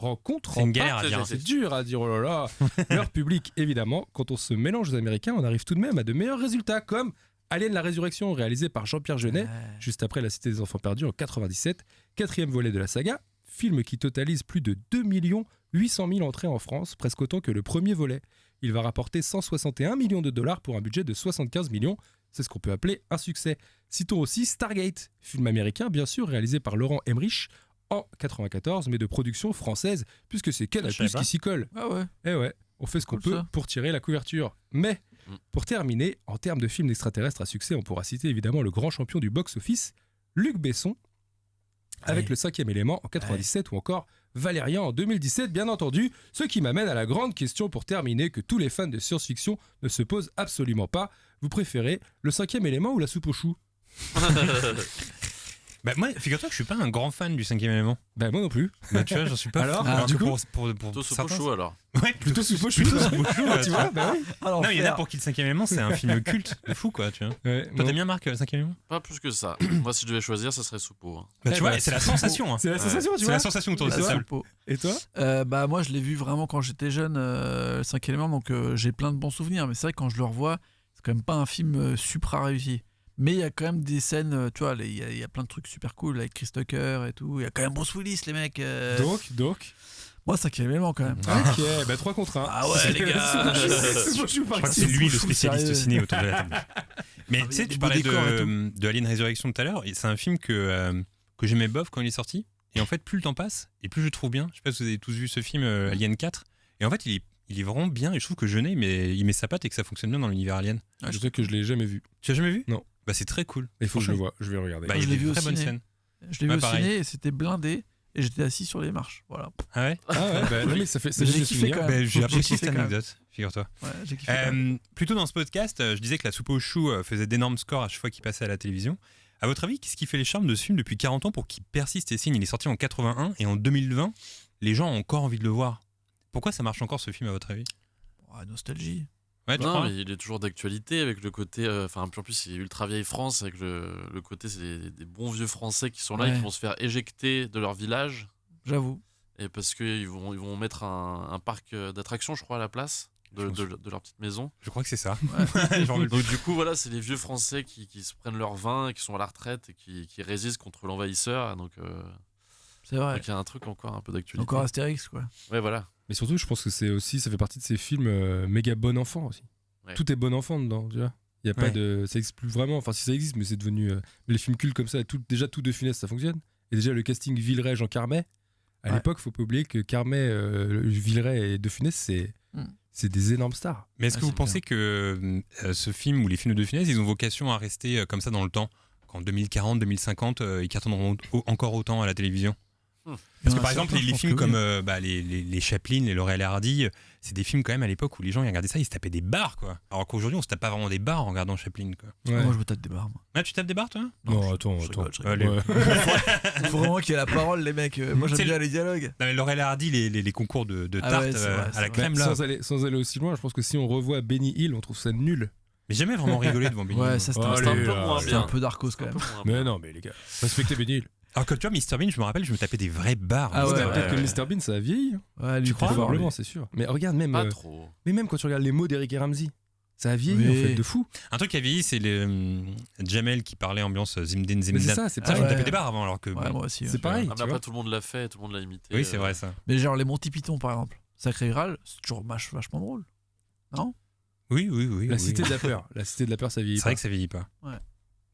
C'est une galère à dire. C'est dur à dire, oh là là. Leur public, évidemment, quand on se mélange aux Américains, on arrive tout de même à de meilleurs résultats, comme Alien la Résurrection, réalisé par Jean-Pierre Jeunet, juste après La Cité des Enfants Perdus en 97, 4e volet de la saga, film qui totalise plus de 2 800 000 entrées en France, presque autant que le premier volet. Il va rapporter 161 millions de dollars pour un budget de 75 millions. C'est ce qu'on peut appeler un succès. Citons aussi Stargate, film américain bien sûr réalisé par Laurent Emmerich en 94, mais de production française, puisque c'est Canal+ savais pas. qui s'y colle. Ah ouais. Eh ouais, on fait ce qu'on Cool, peut ça. pour tirer la couverture. Mais, pour terminer, en termes de films d'extraterrestres à succès, on pourra citer évidemment le grand champion du box-office, Luc Besson, avec Ouais. Le 5e élément en 97 ou encore Valérian en 2017, bien entendu. Ce qui m'amène à la grande question pour terminer que tous les fans de science-fiction ne se posent absolument pas. Vous préférez Le 5e élément ou La soupe aux choux? Bah moi, figure-toi que je suis pas un grand fan du 5e élément. Bah moi non plus. Bah tu vois, j'en suis pas. Alors, fan. du que coup, pour Plutôt certains, chaud alors. Ouais, Plutôt Supo Chou. plutôt Supo Chou, ouais, Tu vois, bah oui. Non, il y en a pour qui le 5e élément, c'est un film culte de fou, quoi, tu vois. Ouais, Toi, moi- t'aimes bien Marc, le 5e élément? Pas plus que ça. Moi, si je devais choisir, ça serait Soupo. Hein. Bah Eh tu vois, bah, c'est la sensation, hein. C'est la sensation, tu C'est vois. la sensation autour de La cette table. Soupo. Et toi? Bah moi je l'ai vu vraiment quand j'étais jeune, le 5 élément, donc j'ai plein de bons souvenirs, mais c'est vrai que quand je le revois, c'est quand même pas un film super réussi. Mais il y a quand même des scènes, tu vois, il y a plein de trucs super cool avec Chris Tucker et tout. Il y a quand même Bruce Willis, les mecs. Donc. Moi, 5 élément quand même. Ok, bah 3 contre 1. Ah ouais, les gars. Supo Chou, par Je crois que exemple. c'est lui le Fou, spécialiste sérieux. ciné autour de la table. Mais Ah, tu il y sais, a des tu beaux parlais décors et de Alien Resurrection tout à l'heure, et c'est un film que j'aimais bof quand il est sorti. Et en fait, plus le temps passe, et plus je le trouve bien. Je sais pas si vous avez tous vu ce film Alien 4. Et en fait, il est vraiment bien, et je trouve que Jeunet, il met sa patte et que ça fonctionne bien dans l'univers Alien. Je sais que je l'ai jamais vu. Tu l'as jamais vu? Non. Bah c'est très cool. Il faut que je le Franchement. vois, je vais le regarder. Bah, Moi, il y je a l'ai vu des au très bonnes ciné. scènes. Je l'ai vu Ouais, au pareil. ciné et c'était blindé. Et j'étais assis sur les marches. Voilà. Ah ouais? Ah ouais, bah non, mais ça fait Mais j'ai des kiffé souvenirs. quand même. Bah, j'ai apprécié kiffé cette quand même. anecdote, figure-toi. Ouais, j'ai kiffé quand même. Plutôt dans ce podcast, je disais que la soupe aux choux faisait d'énormes scores à chaque fois qu'il passait à la télévision. À votre avis, qu'est-ce qui fait les charmes de ce film depuis 40 ans pour qu'il persiste et signe? Il est sorti en 81 et en 2020, les gens ont encore envie de le voir. Pourquoi ça marche encore ce film à votre avis? Oh, nostalgie. Ouais, tu Non, crois? mais il est toujours d'actualité avec le côté. Enfin, puis en plus, c'est ultra vieille France avec le côté, c'est des bons vieux Français qui sont là et Ouais. qui vont se faire éjecter de leur village. J'avoue. Et parce qu'ils vont mettre un parc d'attractions, je crois, à la place de leur petite maison. Je crois que c'est ça. Donc, du coup, voilà, c'est les vieux Français qui se prennent leur vin et qui sont à la retraite et qui résistent contre l'envahisseur. Donc, C'est vrai. il y a un truc encore un peu d'actualité. Encore Astérix, quoi. Ouais, voilà. Mais surtout, je pense que ça fait partie de ces films méga bon enfant aussi. Ouais. Tout est bon enfant dedans, tu vois. Il y a pas Ouais. de, ça existe plus vraiment. Enfin, si ça existe, mais c'est devenu les films cultes comme ça. Déjà tout de Funès, ça fonctionne. Et déjà le casting Villeray, Jean Carmet. À Ouais. l'époque, faut pas oublier que Carmet, Villeray et De Funès, c'est des énormes stars. Mais est-ce Ouais, que vous c'est pensez que ce film ou les films de Funès, ils ont vocation à rester comme ça dans le temps? Qu'en 2040, 2050, ils cartonneront encore autant à la télévision? Parce que par exemple, les films comme les Chaplin, les Laurel et Hardy, c'est des films quand même à l'époque où les gens ils regardaient ça, ils se tapaient des barres, quoi. Alors qu'aujourd'hui, on se tape pas vraiment des barres en regardant Chaplin, quoi. Ouais. Moi, je me tape des barres. moi. Ah, tu tapes des barres, toi? Non, attends. je rigole. Allez. Ouais. Il faut vraiment qu'il y ait la parole, les mecs. Moi, C'est j'aime le- bien les dialogues. Non, mais Laurel et Hardy, les concours de Ah tarte ouais, c'est vrai, à c'est la vrai. crème, là. Sans aller aussi loin, je pense que si on revoit Benny Hill, on trouve ça nul. Mais jamais vraiment rigolé devant Benny. Ouais, Hill. ça, Oh, c'était allez, un peu là, moins allez. bien. Un peu d'Arcos, quand même. Mais non, mais les gars, respectez Benny Hill. Alors que tu vois, Mr Bean, je me rappelle, je me tapais des vraies barres. Ah ouais, Peut-être ouais. que Mr Bean, ça a vieilli. Hein. Ouais, lui, Tu crois t'es fort, Probablement, lui. c'est sûr. Mais regarde, même, Pas trop. mais même quand tu regardes les mots d'Eric et Ramsey, ça a vieilli Oui. en fait, de fou. Un truc qui a vieilli, c'est Jamel qui parlait ambiance Zimdin Mais c'est Zimdan. ça, c'est Ça, je me ouais. tapais des barres avant, alors que. Ouais, moi aussi. C'est ouais. pareil. Ah, mais tu après, vois. tout le monde l'a fait, tout le monde l'a imité. Oui, c'est vrai ça. Mais genre, les Monty Python, par exemple, Sacré Graal, c'est toujours vachement drôle. Non? Oui, oui, oui. La oui. cité de la peur. La cité de la peur, ça vieillit C'est pas. vrai que ça vieillit pas. Ouais.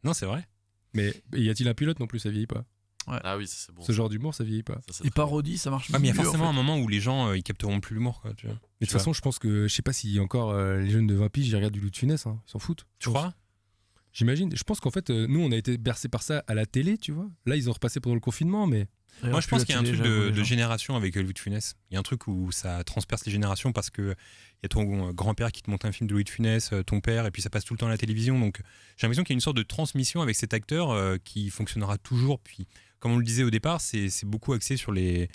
Non, c'est vrai. Mais y a-t-il un pilote non plus, ça vieillit pas. Ah oui, ça, c'est bon. Ce genre d'humour, ça vieillit pas. Ça, c'est Et très bon. parodie, ça marche Ah, mais il y a mieux, en forcément fait. un moment où les gens ils capteront plus l'humour, quoi. Tu vois. Mais de Tu toute façon, je pense que je sais pas si encore les jeunes de 20 piges ils regardent du Loup de Funès, hein. Ils s'en foutent. Tu crois? J'imagine. Je pense qu'en fait, nous, on a été bercés par ça à la télé, tu vois. Là, ils ont repassé pendant le confinement, mais Et Moi, je pense puis qu'il y a un la truc télé, j'avoue, de les gens. génération avec Louis de Funès. Il y a un truc où ça transperce les générations parce que il y a ton grand-père qui te montre un film de Louis de Funès, ton père, et puis ça passe tout le temps à la télévision. Donc, j'ai l'impression qu'il y a une sorte de transmission avec cet acteur qui fonctionnera toujours. Puis, comme on le disait au départ, c'est beaucoup axé sur les,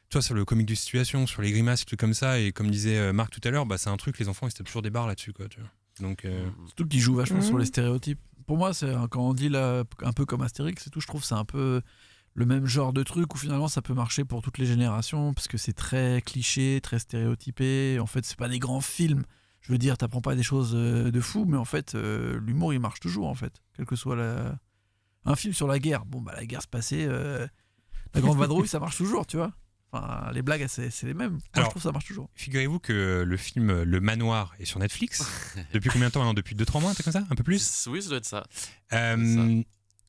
tu vois, sur le comique de situation, sur les grimaces, trucs comme ça. Et comme disait Marc tout à l'heure, bah, c'est un truc, les enfants, ils se tapent toujours des barres là-dessus, quoi. Tu vois. Donc, Surtout qu'il joue vachement Mhm. sur les stéréotypes. Pour moi, c'est quand on dit là, un peu comme Astérix et tout, je trouve que c'est un peu le même genre de truc où finalement ça peut marcher pour toutes les générations parce que c'est très cliché, très stéréotypé. En fait, c'est pas des grands films. Je veux dire, t'apprends pas des choses de fou, mais en fait, l'humour il marche toujours en fait, quel que soit un film sur la guerre. Bon, bah la guerre se passait, la grande vadrouille, ça marche toujours, tu vois. Enfin, les blagues, c'est les mêmes. Moi, Alors, je trouve que ça marche toujours. figurez-vous que le film Le Manoir est sur Netflix. Depuis combien de temps maintenant? Depuis 2-3 mois, un truc comme ça? Un peu plus? Oui, ça doit être ça.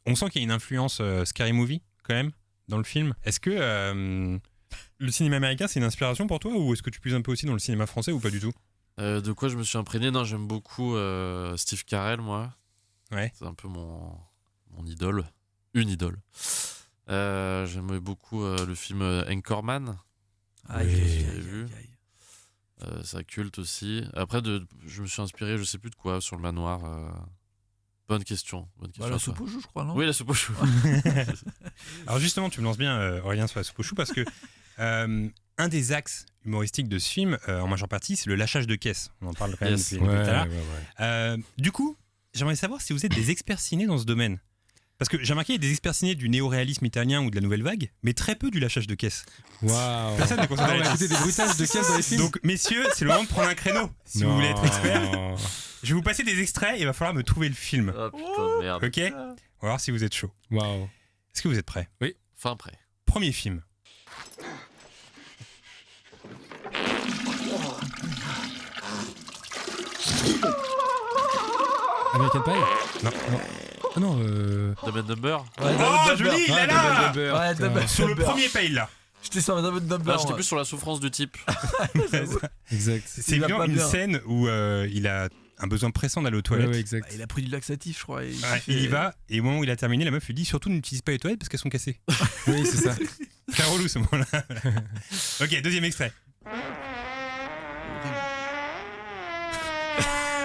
On sent qu'il y a une influence Scary Movie quand même dans le film. Est-ce que le cinéma américain c'est une inspiration pour toi ou est-ce que tu puises un peu aussi dans le cinéma français ou pas du tout? De quoi je me suis imprégné? Non, j'aime beaucoup Steve Carell, moi. Ouais. C'est un peu mon idole. Une idole. J'aimais beaucoup le film Anchorman. Aïe, je aïe, l'ai aïe, vu. aïe, aïe. Ça culte aussi. Après, je me suis inspiré, je sais plus de quoi, sur le manoir. Bonne question. Bah, la soupe aux choux, je crois, non? Oui, la soupe aux choux. Alors justement, tu me lances bien, Aurélien, sur la soupe aux choux, parce que un des axes humoristiques de ce film, en majeure partie, c'est le lâchage de caisse. On en parle quand même Yes. depuis tout à l'heure. Du coup, j'aimerais savoir si vous êtes des experts ciné dans ce domaine. Parce que j'ai remarqué, il y a des experts ciné du néo-réalisme italien ou de la nouvelle vague, mais très peu du lâchage de caisse. Waouh. Personne ne concentre Ah, on va là-dessus. écouter des bruitages de caisse dans les films. Donc, messieurs, c'est le moment de prendre un créneau. Si vous voulez être expert, je vais vous passer des extraits et il va falloir me trouver le film. Ah putain de merde. Ok? On va voir si vous êtes chaud. Waouh. Est-ce que vous êtes prêts? Fin prêt. Premier film. American Pie? Non. Ah non, Dumb and Dumber. Oh, joli, il est là! Ouais, Dumb and Sur le Dumber. premier page là. J'étais sur Dumb and Dumber. Là, j'étais ouais. plus sur la souffrance du type. Exact. C'est Il va évidemment pas une bien. scène où il a un besoin pressant d'aller aux Ouais, toilettes. ouais, exact. Bah, il a pris du laxatif, je crois. et Ouais, il y va, et au moment où il a terminé, la meuf lui dit surtout n'utilise pas les toilettes parce qu'elles sont cassées. Oui, c'est ça. Très relou ce moment-là. Ok, deuxième extrait.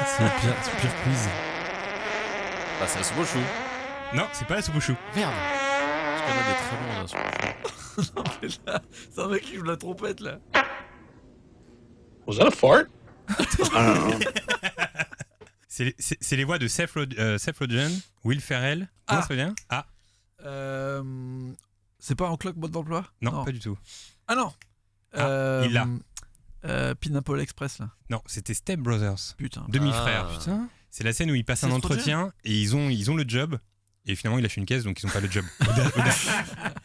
C'est le pire quiz. Bah, c'est la soupe aux choux. Non, c'est pas la soupe aux choux. Merde. Je connais des très bons, là, sur le choux. C'est un mec qui joue la trompette, là. Was that a fart? C'est les voix de Seth Rogen, Will Ferrell. Comment ça veut dire? Ah, C'est pas en cloque mode d'emploi? non, pas du tout. Ah non. il l'a. Pineapple Express, là. Non, c'était Step Brothers. Putain. Demi-frère. Ah. Putain. C'est la scène où ils passent un Seth entretien et ils ont le job. Et finalement, il lâche une caisse, donc ils n'ont pas le job.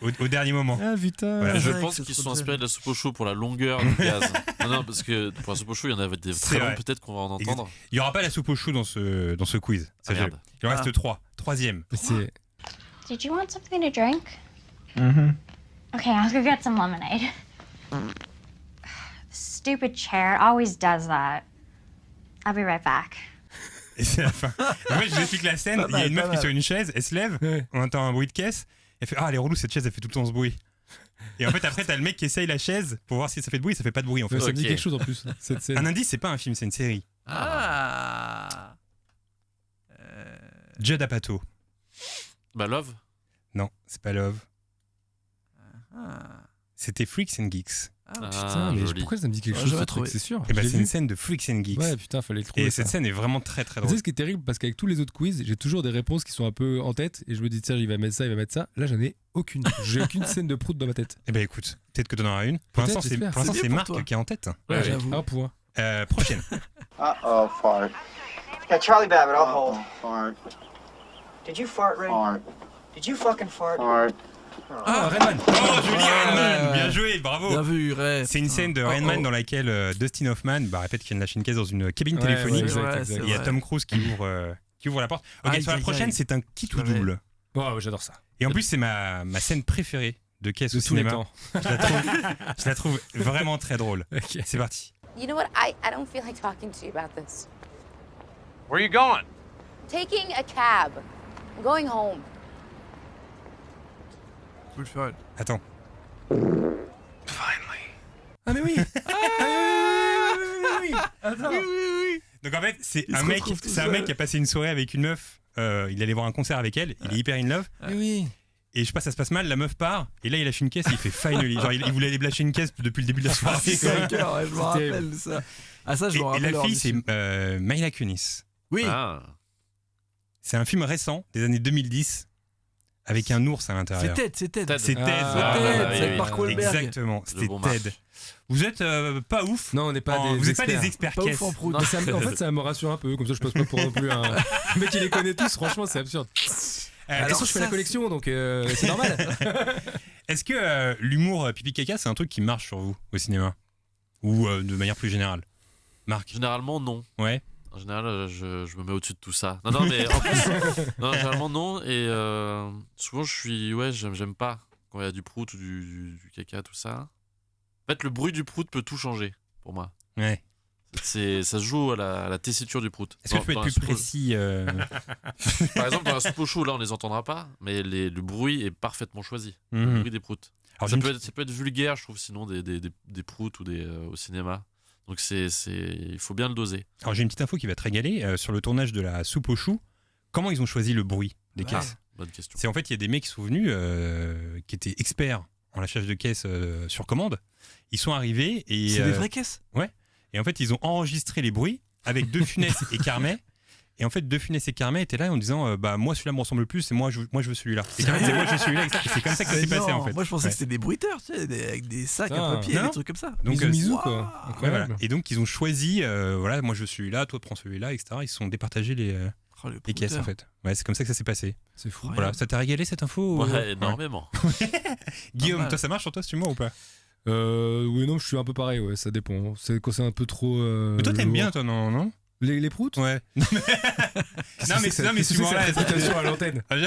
Au dernier moment. Ah putain. Voilà. Je Ouais, pense c'est qu'ils se trop sont dur. inspirés de la soupe aux choux pour la longueur du gaz. Non, parce que pour la soupe aux choux, il y en avait des C'est très vrai. longs, peut-être qu'on va en entendre. Il n'y aura pas la soupe aux choux dans ce quiz. Ah, Sachez-le. merde. Il en reste 3. Troisième. C'est. Did you want something to drink? Mm-hmm. Okay, I'll go get some lemonade. Stupid chair always does that. I'll be right back. Et c'est la fin. En fait, je vous explique la scène. Il y a une meuf qui est sur une chaise, elle se lève, Ouais. on entend un bruit de caisse. Elle fait ah, elle est relou cette chaise, elle fait tout le temps ce bruit. Et en fait, après, t'as le mec qui essaye la chaise pour voir si ça fait de bruit, ça fait pas de bruit en fait. Ouais, ça me dit Ok. quelque chose en plus, cette scène. Un indice, c'est pas un film, c'est une série. Ah. Judd Apatow. Bah, Love. Non, c'est pas Love. Ah. C'était Freaks and Geeks. Ah, Putain, mais joli. pourquoi ça me dit quelque Ouais, chose j'avais ce truc, trouvé. c'est sûr. Et bah, Je l'ai c'est une vu. scène de Freaks and Geeks. Ouais, putain, fallait le trouver. Et ça. cette scène est vraiment très très Tu sais drôle. ce qui est terrible, parce qu'avec tous les autres quiz, j'ai toujours des réponses qui sont un peu en tête et je me dis tiens, il va mettre ça, il va mettre ça. Là, j'en ai aucune. J'ai aucune scène de prout dans ma tête. Eh ben écoute, peut-être que t'en auras une. Pour Peut-être, l'instant, j'espère. c'est C'est bien pour Marc toi. qui est en tête. Ouais, j'avoue. Un point. Prochaine. Uh-oh, fart. Yeah, Charlie Babbitt, I'll hold. Fart. Did you fart, Ray? Fart. Did you fucking fart? Fart. Ah, Rain Man. Oh, joli Rain Man. Bien joué, bravo. Bien vu, Ray. C'est une scène de Oh, Rain Man oh. dans laquelle Dustin Hoffman répète qu'il vient de lâcher une caisse dans une cabine Ouais, téléphonique. ouais, exact, Ouais, exact. c'est Et il y a vrai. Tom Cruise qui ouvre la porte. Ok, Aïe, sur la aïe, prochaine, aïe. c'est un kit ou Ouais. double. Oh, ouais, j'adore ça. Et en plus, c'est ma scène préférée de caisse De au tous les cinéma. temps. Je la trouve vraiment très drôle. Ok. C'est parti. You know what? I don't feel like talking to you about this. Where you going? Taking a cab. I'm going home. Tu peux le faire. Attends. Ah, mais oui. Donc en fait, c'est Il un se mec, retrouve tout c'est un seul. mec qui a passé une soirée avec une meuf. Il allait voir un concert avec elle. Il est hyper in love. Mais oui. Et je sais pas, ça se passe mal. La meuf part. Et là, il lâche une caisse. Et il fait finally. Genre, il voulait aller lâcher une caisse depuis le début de la soirée. C'est un cœur, ouais, je me C'était- rappelle de ça. Ah, ça, je me Et rappelle. la avoir fille, vu c'est ce- Mila Kunis. Oui. Ah. C'est un film récent des années 2010 avec un ours à C'est l'intérieur. Ted, c'est Ted. Ted. C'est Ted. Ah, bah, Ted, oui, c'est oui. Mark Wahlberg. Exactement. C'était bon Ted. Marc. Vous êtes pas ouf. Non, on n'est pas Vous des n'êtes pas experts. des experts Pas caisse. ouf en prout. Mais en fait, ça me rassure un peu. Comme ça, je passe pas pour non plus un mec qui les connaît tous. Franchement, c'est absurde. De toute façon, je fais la collection, donc c'est normal. Est-ce que l'humour pipi caca, c'est un truc qui marche sur vous au cinéma ou de manière plus générale, Marc? Généralement, non. Ouais. En général, je me mets au-dessus de tout ça. Non, mais en plus, non, généralement non. Et souvent, j'aime pas quand il y a du prout ou du caca, tout ça. En fait, le bruit du prout peut tout changer pour moi. Ouais. Ça se joue à la tessiture du prout. Est-ce que tu peux être Dans plus la soupe aux- précis Par exemple, dans la soupe aux choux, là, on les entendra pas, mais le bruit est parfaitement choisi. Le Mhm. bruit des proutes. Alors, Ça j'ai peut, une- être, ça peut être vulgaire, je trouve, sinon des proutes ou au cinéma. Donc il faut bien le doser. Alors j'ai une petite info qui va te régaler. Sur le tournage de la soupe aux choux, comment ils ont choisi le bruit des caisses? Bonne question. C'est en fait, il y a des mecs qui sont venus, qui étaient experts en lâchage de caisses sur commande. Ils sont arrivés et... C'est des vraies caisses. Ouais. Et en fait, ils ont enregistré les bruits avec De Funès et Carmet. Et en fait, De Funès et Carmet étaient là en disant moi celui-là me ressemble le plus et moi je veux celui-là. Et Carmet disait moi je veux celui-là. Et c'est comme ça que ça s'est passé en fait. Moi je pensais que c'était des bruiteurs, tu sais, avec des sacs à papier, Non. des trucs comme ça. Donc Bisous, quoi. ouais, Incroyable. voilà. Et donc ils ont choisi voilà, moi je veux celui-là, toi prends celui-là, etc. Ils se sont départagés les caisses en fait. Ouais, c'est comme ça que ça s'est passé. C'est fou. Voilà, ça t'a régalé cette info? Ouais, énormément. Guillaume, toi ça marche sur toi ce humour ou pas? Oui, non, je suis un peu pareil, ouais, ça dépend. C'est quand c'est un peu trop. Mais toi t'aimes lourd. bien toi, non? Les proutes? Ouais. non mais ce humour-là, à l'antenne. Toi,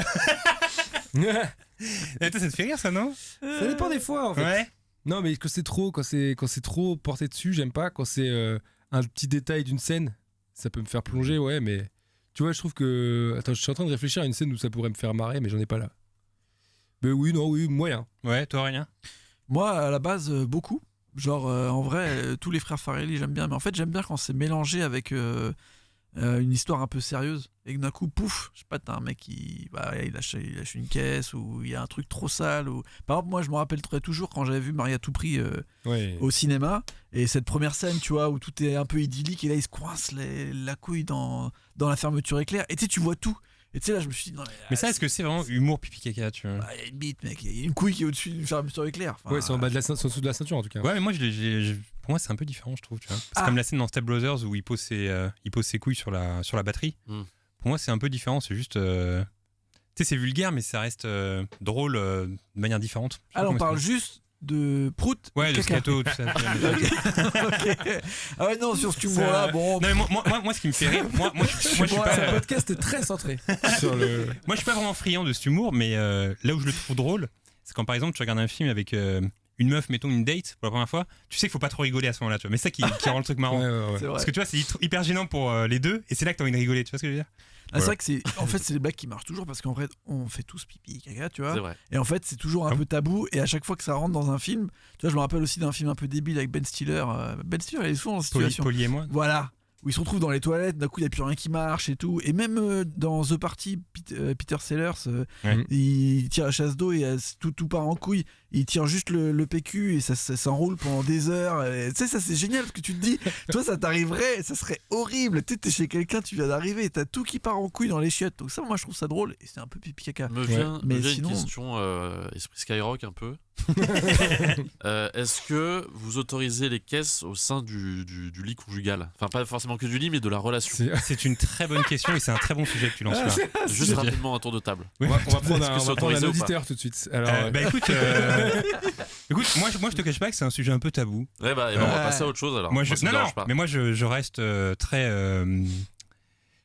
ça te fait rire ça, non? Ça dépend des fois en fait. Ouais. Non, mais quand c'est trop porté dessus, j'aime pas. Quand c'est un petit détail d'une scène, ça peut me faire plonger, ouais, mais tu vois, je trouve que. Attends, je suis en train de réfléchir à une scène où ça pourrait me faire marrer, mais j'en ai pas là. Mais oui, moyen. Ouais, toi, Aurélien? Moi, à la base, beaucoup. Genre, en vrai, tous les frères Farrelly, j'aime bien. Mais en fait, j'aime bien quand c'est mélangé avec une histoire un peu sérieuse. Et que d'un coup, pouf, je sais pas, t'as un mec qui il lâche une caisse, ou il y a un truc trop sale. Ou... Par exemple, moi, je me rappellerai toujours quand j'avais vu Marie à tout prix au cinéma. Et cette première scène, tu vois, où tout est un peu idyllique. Et là, il se coince la couille dans la fermeture éclair. Et tu sais, tu vois tout. Et tu sais, là, je me suis dit, non, mais ça, est-ce que c'est vraiment humour pipi caca, tu vois? Il y a une bite, mec. Il y a une couille qui est au-dessus d'une fermeture éclair. Enfin, Ouais, c'est en dessous de la ceinture en tout cas. Ouais, mais moi, pour moi, c'est un peu différent, je trouve. Tu vois. C'est comme la scène dans Step Brothers où il pose ses couilles sur la batterie. Pour moi, c'est un peu différent. C'est juste. Tu sais, c'est vulgaire, mais ça reste drôle de manière différente. Alors, on parle juste de prout. Ouais, de scato, tout ça. Okay. Ah ouais, non, sur ce humour-là, bon. Non, mais moi, ce qui me fait rire, moi, je suis pas. C'est un podcast très centré sur le. Moi, je suis pas vraiment friand de cet humour, mais là où je le trouve drôle, c'est quand par exemple tu regardes un film avec une meuf, mettons une date pour la première fois, tu sais qu'il faut pas trop rigoler à ce moment-là, tu vois. Mais c'est ça qui rend le truc marrant. Ouais. Parce que tu vois, c'est hyper gênant pour les deux, et c'est là que t'as envie de rigoler. Tu vois ce que je veux dire? C'est vrai que c'est les blagues qui marchent toujours parce qu'en fait on fait tous pipi caca, tu vois. C'est vrai. Et en fait c'est toujours un peu tabou, et à chaque fois que ça rentre dans un film, tu vois, je me rappelle aussi d'un film un peu débile avec Ben Stiller. Ben Stiller, il est souvent dans cette situation. Polly et moi. Voilà. Où il se retrouve dans les toilettes, d'un coup il n'y a plus rien qui marche et tout. Et même dans The Party, Peter Sellers, il tire la chasse d'eau et tout part en couille. Il tire juste le PQ et ça s'enroule pendant des heures. Tu sais, ça c'est génial parce que tu te dis, toi ça t'arriverait, ça serait horrible. Tu sais, t'es chez quelqu'un, tu viens d'arriver et t'as tout qui part en couille dans les chiottes. Donc ça, moi je trouve ça drôle et c'est un peu pipi caca. Me vient sinon... une question esprit Skyrock un peu. Est-ce que vous autorisez les caisses au sein du lit conjugal? Enfin, pas forcément que du lit, mais de la relation. C'est une très bonne question et c'est un très bon sujet que tu lances là. Juste rapidement un tour de table. On va prendre un un auditeur tout de suite. Alors, écoute, moi je te cache pas que c'est un sujet un peu tabou. Ouais, on va passer à autre chose alors. Moi, ça me dérange pas. mais moi je reste très.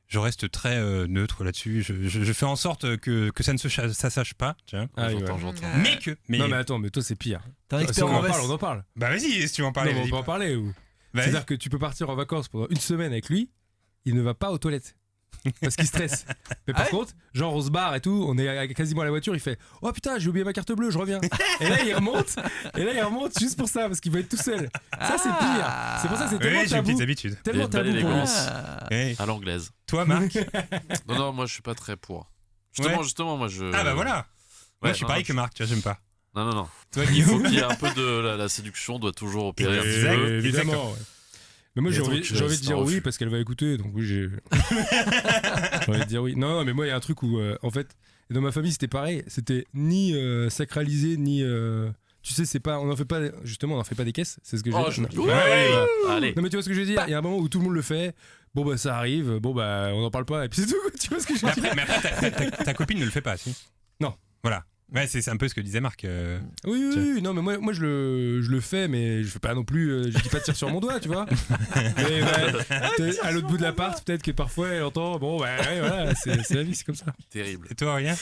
Je reste très neutre là-dessus. Je fais en sorte que ça ne ça sache pas. Tu vois. J'entends. Mais non, mais attends, mais toi c'est pire. T'es un expert si on en en parle. Bah vas-y, si tu veux en parler. Non, on peut en parler. C'est-à-dire que tu peux partir en vacances pendant une semaine avec lui, il ne va pas aux toilettes. Parce qu'il stresse. Mais par contre, genre on se barre et tout, on est quasiment à la voiture, il fait oh putain, j'ai oublié ma carte bleue, je reviens. Et là il remonte juste pour ça, parce qu'il va être tout seul. Ça c'est pire. C'est pour ça que c'est tellement j'ai une tabou. petite habitude. Tellement tabou pour lui. À l'anglaise. Toi, Marc? Non, moi je suis pas très pour. Justement, moi je. Ah bah voilà. Ouais, moi je suis pareil que Marc, tu vois, j'aime pas. Non. Toi, Il faut qu'il y ait un peu de la séduction, doit toujours opérer un petit peu. Évidemment. Ouais. Mais moi j'ai envie de dire oui parce qu'elle va écouter, donc oui j'ai envie de dire oui. Non, mais moi il y a un truc où en fait dans ma famille c'était pareil, c'était ni sacralisé ni tu sais, c'est pas, on en fait pas des caisses, c'est ce que je veux dire. Allez. Non mais tu vois ce que je veux dire, il y a un moment où tout le monde le fait. Bon bah ça arrive, bon bah on en parle pas et puis c'est tout. Tu vois ce que je veux dire. Mais après ta copine ne le fait pas, si? Non. Voilà. Ouais, c'est un peu ce que disait Marc. Oui, non, mais moi je le fais, mais je fais pas non plus. Je dis pas de tir sur mon doigt, tu vois. Mais à l'autre bout de l'appart, peut-être que parfois elle entend. Bon, bah ouais, voilà, c'est la vie, c'est comme ça. Terrible. Et toi, rien?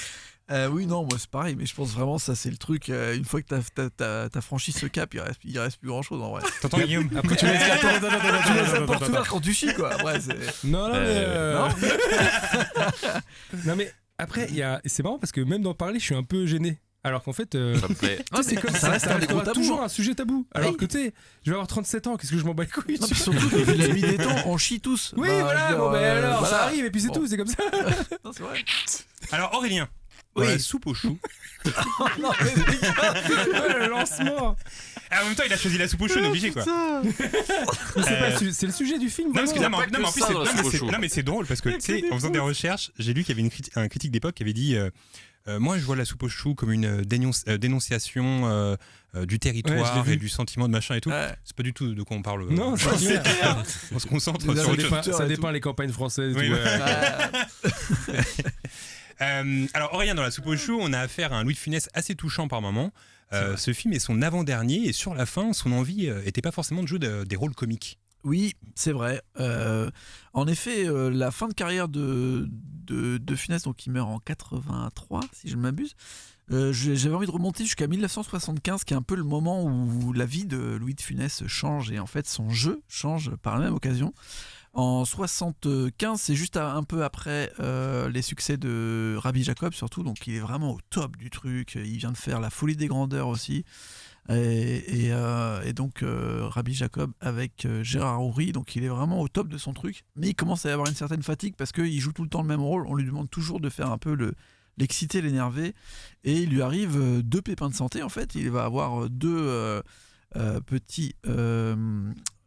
Oui, non, moi c'est pareil, mais je pense vraiment ça c'est le truc. Une fois que t'as franchi ce cap, il reste plus grand chose en vrai. T'entends, Guillaume? Après tu laisses la porte ouverte quand tu chies quoi. Après, non, mais après c'est marrant parce que même d'en parler, je suis un peu gêné. Alors qu'en fait, Ça me plaît. tu sais, c'est comme ça reste un des gros restera tabous. toujours un sujet tabou. Alors Oui. que tu sais, je vais avoir 37 ans, qu'est-ce que je m'en bats les couilles Non, tu puis vois. surtout, depuis la nuit des temps, on chie tous. Oui, Bah, voilà, je veux bon, dire, ben alors, voilà. ça arrive, et puis c'est Bon. tout, c'est comme ça. Non, c'est vrai. Alors Aurélien, dans Oui. la soupe aux choux. Non, mais les gars, Ouais, le lancement. Ah, en même temps, il a choisi la soupe aux choux, on est obligé quoi. Mais c'est pas le c'est le sujet du film. Non, parce que, vraiment. non, mais en plus, ça c'est, dans la non, mais soupe aux c'est- choux. non, mais c'est drôle parce que tu sais, en faisant des recherches, j'ai lu qu'il y avait un critique d'époque qui avait dit moi, je vois la soupe aux choux comme une dénonciation du territoire Ouais, je l'ai vu. et du sentiment de machin et tout. Ouais. C'est pas du tout de quoi on parle. Non, c'est clair. On se concentre Ça sur autre chose. dépeint, ça et dépeint les campagnes françaises. et Oui, tout, ouais. ouais. Alors Aurélien, dans la soupe aux choux, on a affaire à un Louis de Funès assez touchant par moment. Ce film est son avant-dernier et sur la fin, son envie était pas forcément de jouer des rôles comiques. Oui, c'est vrai. En effet, la fin de carrière de Funès, donc il meurt en 83, si je ne m'abuse. J'avais envie de remonter jusqu'à 1975, qui est un peu le moment où la vie de Louis de Funès change et en fait son jeu change par la même occasion. En 75, c'est juste un peu après les succès de Rabbi Jacob surtout, donc il est vraiment au top du truc. Il vient de faire La Folie des Grandeurs aussi. Et donc Rabbi Jacob avec Gérard Houry, donc il est vraiment au top de son truc, mais il commence à y avoir une certaine fatigue parce qu'il joue tout le temps le même rôle, on lui demande toujours de faire un peu l'exciter, l'énerver, et il lui arrive 2 pépins de santé en fait, il va avoir 2 petits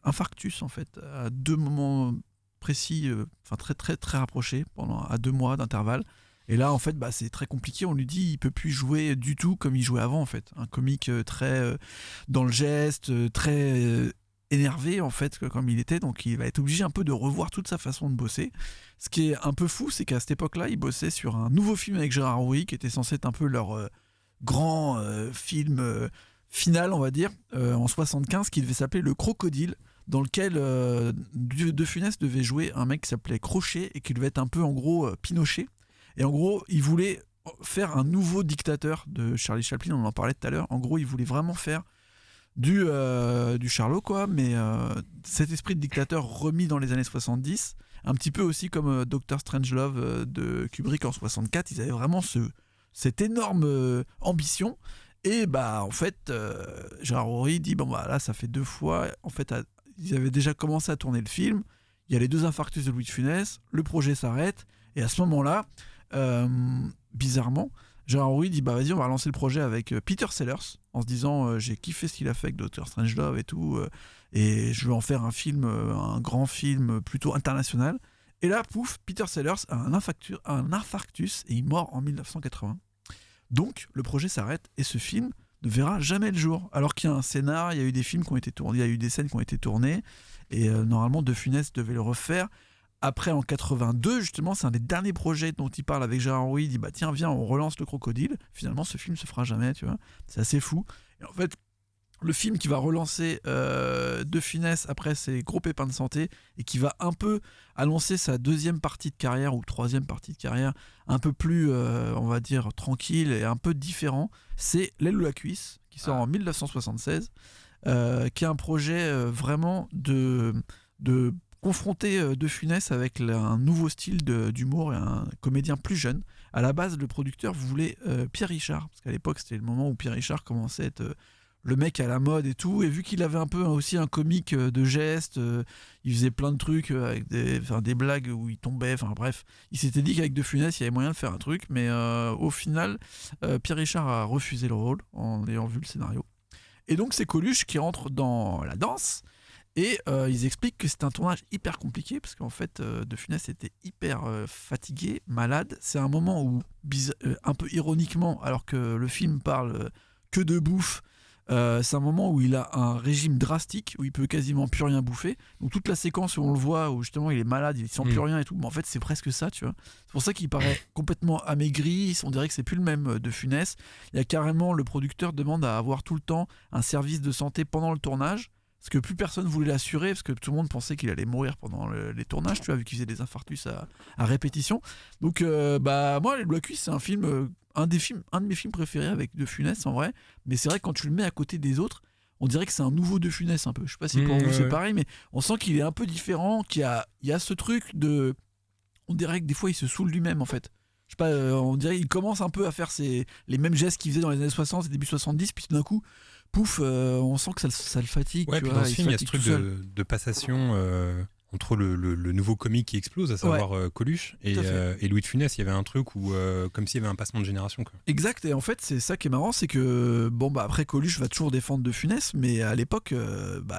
infarctus en fait, à 2 moments précis, enfin très très très rapprochés, à 2 mois d'intervalle. Et là, en fait, bah, c'est très compliqué. On lui dit il peut plus jouer du tout comme il jouait avant, en fait. Un comique très dans le geste, très énervé, en fait, comme il était. Donc, il va être obligé un peu de revoir toute sa façon de bosser. Ce qui est un peu fou, c'est qu'à cette époque-là, il bossait sur un nouveau film avec Gérard Houry, qui était censé être un peu leur grand film final, on va dire, en 75, qui devait s'appeler Le Crocodile, dans lequel De Funès devait jouer un mec qui s'appelait Crochet et qui devait être un peu, en gros, Pinochet. Et en gros, il voulait faire un nouveau dictateur de Charlie Chaplin, on en parlait tout à l'heure. En gros, il voulait vraiment faire du Charlot, quoi, mais cet esprit de dictateur remis dans les années 70, un petit peu aussi comme Dr. Strangelove de Kubrick en 64, ils avaient vraiment cette énorme ambition. Et bah, en fait, Gérard Houry dit, bon, bah là, ça fait 2 fois. En fait, ils avaient déjà commencé à tourner le film, il y a les 2 infarctus de Louis de Funès, le projet s'arrête, et à ce moment-là, bizarrement, Gérard Houry dit bah vas-y, on va lancer le projet avec Peter Sellers, en se disant j'ai kiffé ce qu'il a fait avec Dr. Strangelove et tout, et je veux en faire un film, un grand film plutôt international. Et là, pouf, Peter Sellers a un infarctus et il meurt en 1980. Donc le projet s'arrête et ce film ne verra jamais le jour. Alors qu'il y a un scénar, il y a eu des films qui ont été tournés, il y a eu des scènes qui ont été tournées, et normalement De Funès devait le refaire. Après, en 82, justement, c'est un des derniers projets dont il parle avec Gérard Houry. Il dit bah tiens, viens, on relance Le Crocodile. Finalement, ce film se fera jamais, tu vois. C'est assez fou. Et en fait, le film qui va relancer De Funès après ses gros pépins de santé et qui va un peu annoncer sa 2e partie de carrière ou 3e partie de carrière, un peu plus, on va dire, tranquille et un peu différent, c'est L'aile ou la cuisse, qui sort en 1976, qui est un projet vraiment de confronter De Funès avec un nouveau style d'humour et un comédien plus jeune. À la base, le producteur voulait Pierre Richard, parce qu'à l'époque, c'était le moment où Pierre Richard commençait à être le mec à la mode et tout, et vu qu'il avait un peu aussi un comique de gestes, il faisait plein de trucs avec des blagues où il tombait, enfin bref, il s'était dit qu'avec De Funès, il y avait moyen de faire un truc, mais au final, Pierre Richard a refusé le rôle en ayant vu le scénario. Et donc, c'est Coluche qui rentre dans la danse. Et ils expliquent que c'est un tournage hyper compliqué parce qu'en fait, De Funès était hyper fatigué, malade. C'est un moment où, un peu ironiquement, alors que le film parle que de bouffe, c'est un moment où il a un régime drastique, où il peut quasiment plus rien bouffer. Donc toute la séquence où on le voit, où justement il est malade, il sent plus rien et tout, mais en fait c'est presque ça, tu vois. C'est pour ça qu'il paraît complètement amaigri, on dirait que c'est plus le même De Funès. Il y a carrément, le producteur demande à avoir tout le temps un service de santé pendant le tournage, parce que plus personne voulait l'assurer, parce que tout le monde pensait qu'il allait mourir pendant les tournages, tu vois, vu qu'il faisait des infarctus à répétition. Donc, bah, moi, Les Blocs Cuisses, c'est un film, un de mes films préférés avec De Funès, en vrai. Mais c'est vrai que quand tu le mets à côté des autres, on dirait que c'est un nouveau De Funès, un peu. Je sais pas si pour vous c'est pareil, mais on sent qu'il est un peu différent, il y a ce truc de... On dirait que des fois, il se saoule lui-même, en fait. Je sais pas, on dirait qu'il commence un peu à faire les mêmes gestes qu'il faisait dans les années 60 et début 70, puis tout d'un coup, pouf, on sent que ça le fatigue. Ouais, tu puis vois, dans ce film, il y a ce fatigue truc tout seul. de passation entre le nouveau comique qui explose, à savoir Coluche, Tout à fait. et Louis de Funès. Il y avait un truc où, comme s'il y avait un passement de génération. Quoi. Exact, et en fait, c'est ça qui est marrant, c'est que, après, Coluche va toujours défendre De Funès, mais à l'époque,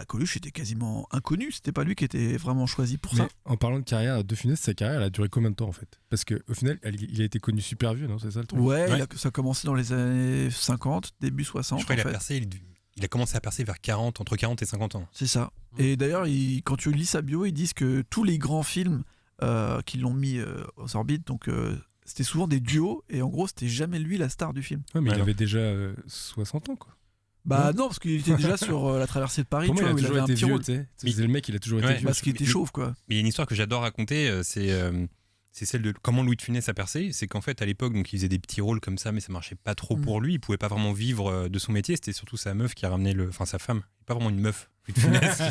Coluche était quasiment inconnu, c'était pas lui qui était vraiment choisi pour Mais ça. en parlant de carrière, De Funès, sa carrière, elle a duré combien de temps en fait? Parce qu'au final, il a été connu super vieux, non? C'est ça le truc? Ouais, Ouais. ça a commencé dans les années 50, début 60. Je crois en qu'il a fait. percé, il a commencé à percer vers entre 40 et 50 ans. C'est ça. Et d'ailleurs, quand tu lis sa bio, ils disent que tous les grands films qui l'ont mis aux orbites, donc c'était souvent des duos, et en gros, c'était jamais lui la star du film. Ouais, mais Ouais, il non. avait déjà 60 ans quoi. Non, parce qu'il était déjà sur la traversée de Paris, Pour tu moi, vois, il où a il toujours avait un été petit vieux, rôle. tu sais. C'est le mec, il a toujours été Ouais. vieux. Parce qu'il était chauve, quoi. Mais il y a une histoire que j'adore raconter, c'est celle de comment Louis de Funès a percé. C'est qu'en fait, à l'époque, donc, il faisait des petits rôles comme ça, mais ça marchait pas trop pour lui. Il pouvait pas vraiment vivre de son métier. C'était surtout sa meuf qui a ramené enfin sa femme. Pas vraiment une meuf, Louis de Funès.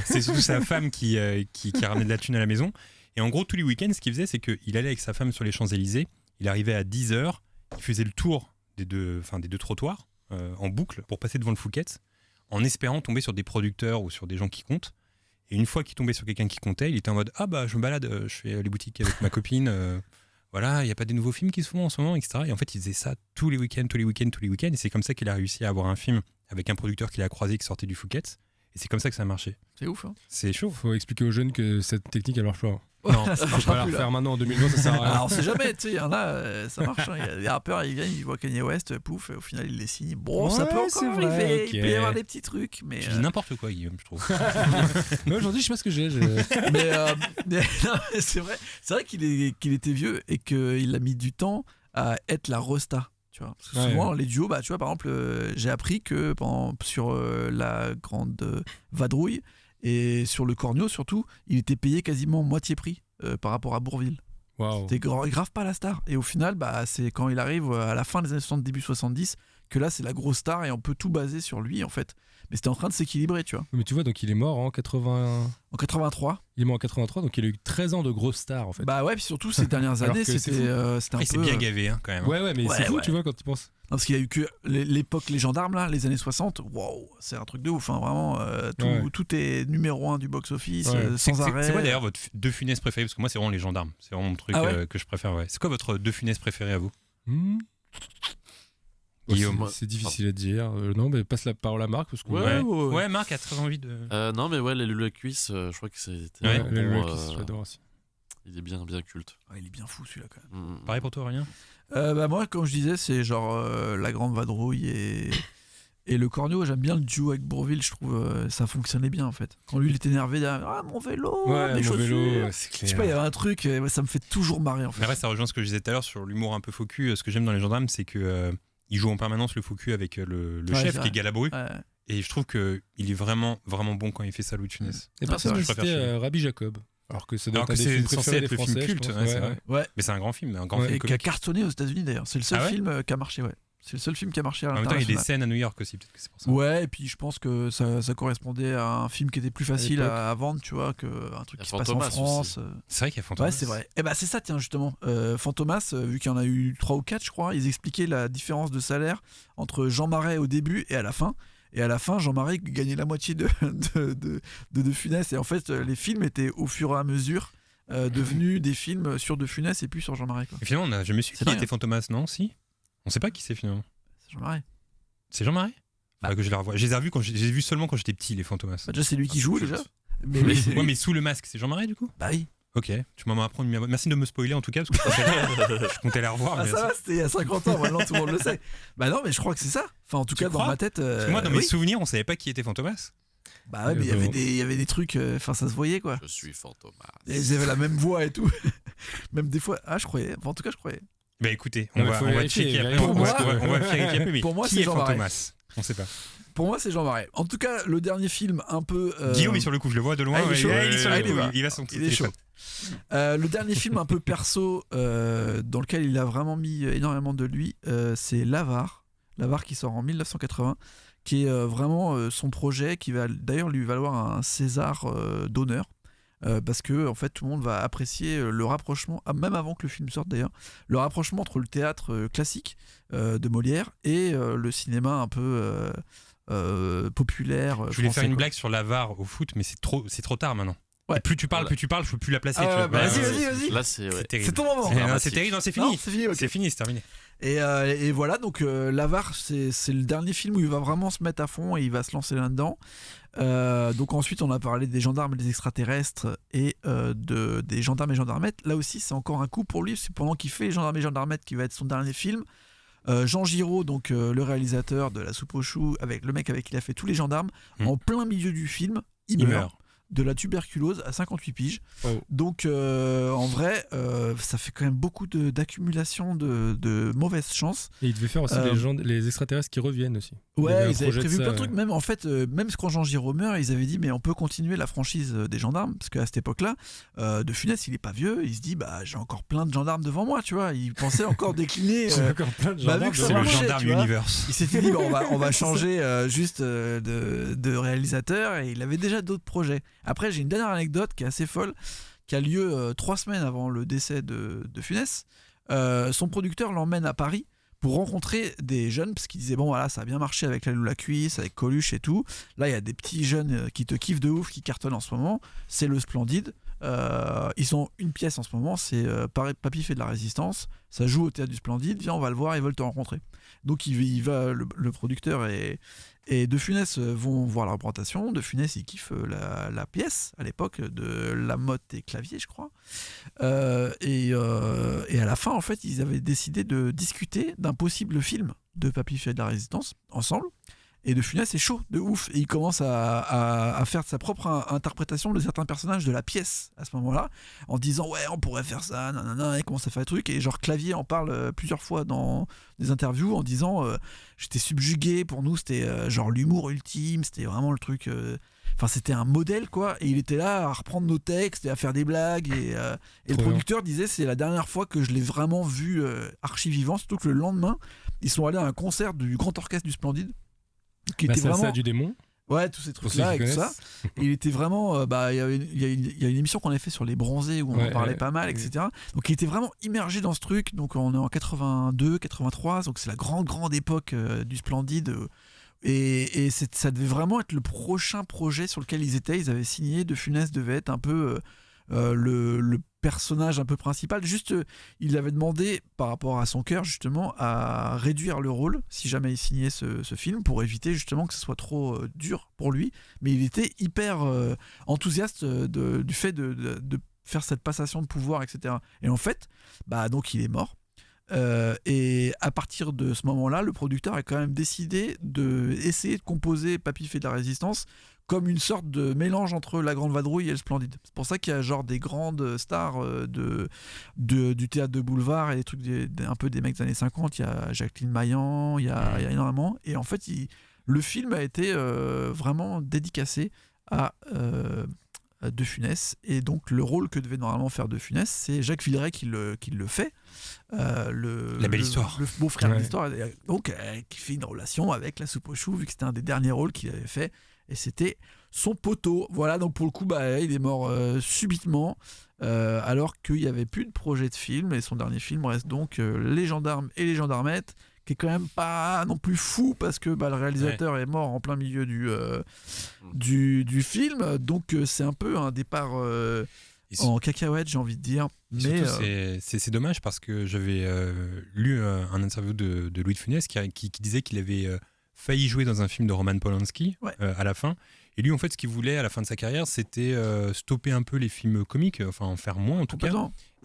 C'est surtout sa femme qui a ramené de la thune à la maison. Et en gros, tous les week-ends, ce qu'il faisait, c'est qu'il allait avec sa femme sur les Champs-Élysées. Il arrivait à 10h. Il faisait le tour des deux trottoirs en boucle pour passer devant le Fouquet's, en espérant tomber sur des producteurs ou sur des gens qui comptent. Et une fois qu'il tombait sur quelqu'un qui comptait, il était en mode « Ah bah je me balade, je fais les boutiques avec ma copine, voilà, il n'y a pas des nouveaux films qui se font en ce moment, etc. » Et en fait, il faisait ça tous les week-ends. Et c'est comme ça qu'il a réussi à avoir un film avec un producteur qu'il a croisé qui sortait du Fouquet's. Et c'est comme ça que ça a marché. C'est ouf, hein. C'est chaud. Faut expliquer aux jeunes que cette technique elle marche pas. Non, ça Faut marchera pas la plus, là. refaire maintenant en 2020, ça sert à rien. Alors, on sait jamais, tu sais, il y en a, ça marche. Hein. Il y a des rappeurs, ils viennent, ils voient Kanye West, pouf, et au final, ils les signent. Bon, ça Ouais, peut c'est encore vrai, arriver, ok. il peut y avoir des petits trucs, mais. Tu dis n'importe quoi, Guillaume, je trouve. Mais aujourd'hui, je sais pas ce que j'ai. mais non, mais c'est vrai qu'il était vieux et qu'il a mis du temps à être la resta. Tu vois. Parce que Ouais, souvent, les duos, tu vois, par exemple, j'ai appris que sur la grande vadrouille et sur le Cornio surtout, il était payé quasiment moitié prix par rapport à Bourvil. Waouh. C'était grave pas la star. Et au final, c'est quand il arrive à la fin des années 60, début 70, que là, c'est la grosse star et on peut tout baser sur lui, en fait. Mais c'était en train de s'équilibrer, tu vois. Mais tu vois, donc il est mort en 80. En 83. Il est mort en 83, donc il a eu 13 ans de grosse star en fait. Bah ouais, puis surtout ces dernières Alors années, que c'est c'était un Il s'est peu. bien gavé, hein, quand même. Ouais, mais c'est fou, tu vois, quand tu penses. Non, parce qu'il y a eu que l'époque Les Gendarmes, là, les années 60, waouh, c'est un truc de ouf, hein, vraiment. Tout est numéro 1 du box-office, Ouais. sans arrêt. C'est quoi d'ailleurs votre De Funès préféré? Parce que moi, c'est vraiment les gendarmes. C'est vraiment mon truc Ah ouais que je préfère. Ouais. C'est quoi votre De Funès préféré à vous? Ouais, Guillaume. c'est difficile à dire. Non, mais passe la parole à Marc parce que Ouais, Marc a très envie de. Non, mais ouais, les Lulu à cuisse, je crois que c'était. Ouais, un le bon, mec, j'adore aussi. il est bien culte. Ah, il est bien fou celui-là quand même. Pareil pour toi, rien? Moi, comme je disais, c'est genre La Grande Vadrouille et le Cornio. J'aime bien le duo avec Bourvil, je trouve ça fonctionnait bien en fait. Quand lui il était énervé derrière, ah mon vélo, Ouais, mes mon chaussures. vélo, c'est Je sais pas, il y clair. avait un truc, ça me fait toujours marrer en Mais fait. après, ça rejoint ce que je disais tout à l'heure sur l'humour un peu faux cul. Ce que j'aime dans les gendarmes, c'est que il joue en permanence le faux cul avec le Ouais, chef c'est qui vrai. est Galabru. Ouais. Et je trouve qu'il est vraiment, vraiment bon quand il fait ça, Louis de Funès. Et Ah, personne c'est n'a vrai, je cité préfère Rabbi Jacob. Alors que ça doit Alors être que un des films c'est censé préférés être des le film Français, je culte, pense. ouais, c'est vrai. Ouais. Mais c'est un grand film, un grand film Et qui a comique. cartonné aux États-Unis d'ailleurs. C'est le seul Ah ouais film qui a marché, ouais. C'est le seul film qui a marché à En même temps, il y a des l'international. scènes à New York aussi, peut-être que c'est pour ça. Ouais, et puis je pense que ça correspondait à un film qui était plus facile l'époque. à vendre, tu vois, qu'un truc Il y a qui se passe en Fantomas France. C'est vrai qu'il y a Fantomas. Ouais, c'est vrai. Et bah c'est ça, tiens, justement. Fantomas, vu qu'il y en a eu 3 ou 4, je crois, ils expliquaient la différence de salaire entre Jean Marais au début et à la fin. Et à la fin, Jean Marais gagnait la moitié de Funès. Et en fait, les films étaient au fur et à mesure devenus des films sur De Funès et plus sur Jean Marais, quoi. Et finalement, on a jamais su C'est qui dingue, était hein. Fantomas, non? Si? On sait pas qui c'est finalement. C'est Jean Marais. C'est Jean Marais? Faudrait que je les revoie. Je les ai revus je les ai vus seulement quand j'étais petit, les Fantomas. Bah, déjà, c'est lui qui joue, culte. déjà. Mais oui, c'est Ouais, lui. mais sous le masque, c'est Jean Marais du coup? Bah oui. Ok, tu m'en apprends une numéro. Merci de me spoiler en tout cas, parce que je comptais la revoir. Ah, mais ça c'est- va, c'était il y a 50 ans, maintenant tout le monde le sait. Bah non, mais je crois que c'est ça. Enfin, en tout Tu cas, dans crois ma tête. Parce que moi, dans mes oui. souvenirs, on savait pas qui était Fantomas. Bah ouais, mais il y avait des trucs. Enfin, ça se voyait, quoi. Je suis Fantomas. Et ils avaient la même voix et tout. Même des fois. Ah, je croyais. Enfin, en tout cas, je croyais. Bah écoutez, Ouais, on va faut vérifier, checker après. vérifier. On va- on va vérifier un peu, mais Pour moi, qui c'est est Jean Marais. Fantomas? On sait pas. Pour moi, c'est Jean Marais. En tout cas, le dernier film un peu. Guillaume est sur le coup, je le vois de loin. Ah, il est ouais, chaud. il est sur Ah, le il y coup, va. il va son Il est chaud. Le dernier film un peu perso dans lequel il a vraiment mis énormément de lui, c'est L'Avare. L'Avare qui sort en 1980, qui est vraiment son projet, qui va d'ailleurs lui valoir un César d'honneur. parce que en fait tout le monde va apprécier le rapprochement, même avant que le film sorte d'ailleurs, le rapprochement entre le théâtre classique de Molière et le cinéma un peu populaire. Je voulais français, faire une quoi. blague sur la VAR au foot, mais c'est trop tard maintenant. Ouais. Et plus tu parles, je peux plus la placer. Ah tu ouais, vois. bah, Ouais, vas-y. Là, c'est terrible. C'est ton moment. C'est terrible, non, c'est fini. Non, c'est fini, ok. C'est fini, c'est terminé. Et voilà, donc l'Avare, c'est le dernier film où il va vraiment se mettre à fond et il va se lancer là-dedans. Donc ensuite, on a parlé des gendarmes et des extraterrestres et des gendarmes et gendarmettes. Là aussi, c'est encore un coup pour lui. C'est pendant qu'il fait les gendarmes et gendarmettes qui va être son dernier film. Jean Giraud, donc le réalisateur de La Soupe aux choux, avec le mec avec qui il a fait tous les gendarmes, en plein milieu du film, il meurt. De la tuberculose à 58 piges. Oh. Donc en vrai, ça fait quand même beaucoup d'accumulation de mauvaises chances. Et il devait faire aussi les extraterrestres qui reviennent aussi. Ouais, ils avaient prévu plein de trucs. Même en fait, même quand Jean Giraud meurt, ils avaient dit mais on peut continuer la franchise des gendarmes parce qu'à cette époque-là, De Funès il est pas vieux, il se dit bah j'ai encore plein de gendarmes devant moi, tu vois. Il pensait encore décliner. J'ai encore plein de gendarmes. C'est le gendarme universe. Il s'était dit bah, on va changer juste de réalisateur et il avait déjà d'autres projets. Après, j'ai une dernière anecdote qui est assez folle, qui a lieu 3 semaines avant le décès de Funès. Son producteur l'emmène à Paris pour rencontrer des jeunes, parce qu'il disait bon voilà, ça a bien marché avec La Loue la Cuisse, avec Coluche et tout. Là, il y a des petits jeunes qui te kiffent de ouf, qui cartonnent en ce moment. C'est le Splendide. Ils ont une pièce en ce moment, c'est Papy fait de la résistance. Ça joue au théâtre du Splendide. Viens, on va le voir, ils veulent te rencontrer. Donc il va, le producteur et De Funès vont voir la représentation. De Funès, il kiffe la pièce à l'époque de Lamotte et Clavier, je crois. Et à la fin, en fait, ils avaient décidé de discuter d'un possible film de Papy fait de la résistance ensemble. Et De Funès est chaud de ouf et il commence à faire sa propre interprétation de certains personnages de la pièce à ce moment-là, en disant ouais on pourrait faire ça, nanana, et commence à faire des trucs. Et genre Clavier en parle plusieurs fois dans des interviews en disant j'étais subjugué, pour nous c'était genre l'humour ultime, c'était vraiment le truc. Enfin, c'était un modèle quoi, et il était là à reprendre nos textes et à faire des blagues. Et le producteur disait c'est la dernière fois que je l'ai vraiment vu archi vivant, surtout que le lendemain ils sont allés à un concert du Grand Orchestre du Splendide. Qui était vraiment... ça du démon. Ouais, tous ces trucs-là et tout ça. Et il était vraiment. Il y a une émission qu'on avait fait sur les bronzés où on en parlait pas mal, etc. Donc il était vraiment immergé dans ce truc. Donc on est en 82, 83. Donc c'est la grande époque du Splendide. Et ça devait vraiment être le prochain projet sur lequel ils étaient. Ils avaient signé. De Funès devait être un peu le personnage un peu principal. Juste, il avait demandé, par rapport à son cœur, justement, à réduire le rôle si jamais il signait ce film, pour éviter justement que ce soit trop dur pour lui. Mais il était hyper enthousiaste du fait de faire cette passation de pouvoir, etc. Et en fait, donc il est mort. Et à partir de ce moment-là, le producteur a quand même décidé d'essayer de composer Papy fait de la résistance comme une sorte de mélange entre La Grande Vadrouille et le Splendide. C'est pour ça qu'il y a genre des grandes stars du théâtre de boulevard et des trucs un peu des mecs des années 50. Il y a Jacqueline Maillan, il y a énormément. Et en fait, le film a été vraiment dédicacé à De Funès. Et donc, le rôle que devait normalement faire De Funès, c'est Jacques Villeray qui le fait. La belle histoire. Le beau-frère de l'histoire. Donc, qui fait une relation avec La Soupe aux choux, vu que c'était un des derniers rôles qu'il avait fait. Et c'était son poteau. Voilà, donc pour le coup, il est mort subitement, alors qu'il n'y avait plus de projet de film. Et son dernier film reste donc Les Gendarmes et les Gendarmettes, qui est quand même pas non plus fou, parce que le réalisateur est mort en plein milieu du film. Donc c'est un peu un départ en cacahuète, j'ai envie de dire. Mais c'est dommage, parce que j'avais lu un interview de Louis de Funès qui disait qu'il avait failli jouer dans un film de Roman Polanski à la fin. Et lui, en fait, ce qu'il voulait à la fin de sa carrière, c'était stopper un peu les films comiques, enfin en faire moins en tout cas,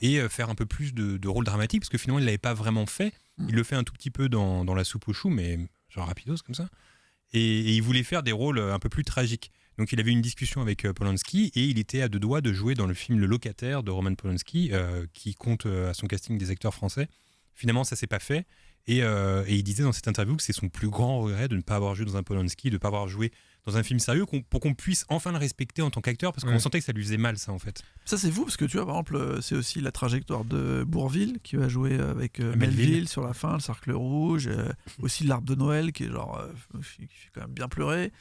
et faire un peu plus de rôles dramatiques, parce que finalement, il ne l'avait pas vraiment fait. Il le fait un tout petit peu dans La Soupe aux choux, mais genre rapidos comme ça. Et il voulait faire des rôles un peu plus tragiques. Donc il avait une discussion avec Polanski, et il était à 2 doigts de jouer dans le film Le Locataire de Roman Polanski, qui compte à son casting des acteurs français. Finalement, ça ne s'est pas fait. Et il disait dans cette interview que c'est son plus grand regret de ne pas avoir joué dans un Polanski, de ne pas avoir joué dans un film sérieux pour qu'on puisse enfin le respecter en tant qu'acteur, parce qu'on sentait que ça lui faisait mal, ça, en fait. Ça, c'est fou, parce que tu vois, par exemple, c'est aussi la trajectoire de Bourvil, qui va jouer avec Melville sur la fin, le Cercle Rouge, aussi l'Arbre de Noël, qui est qui fait quand même bien pleurer.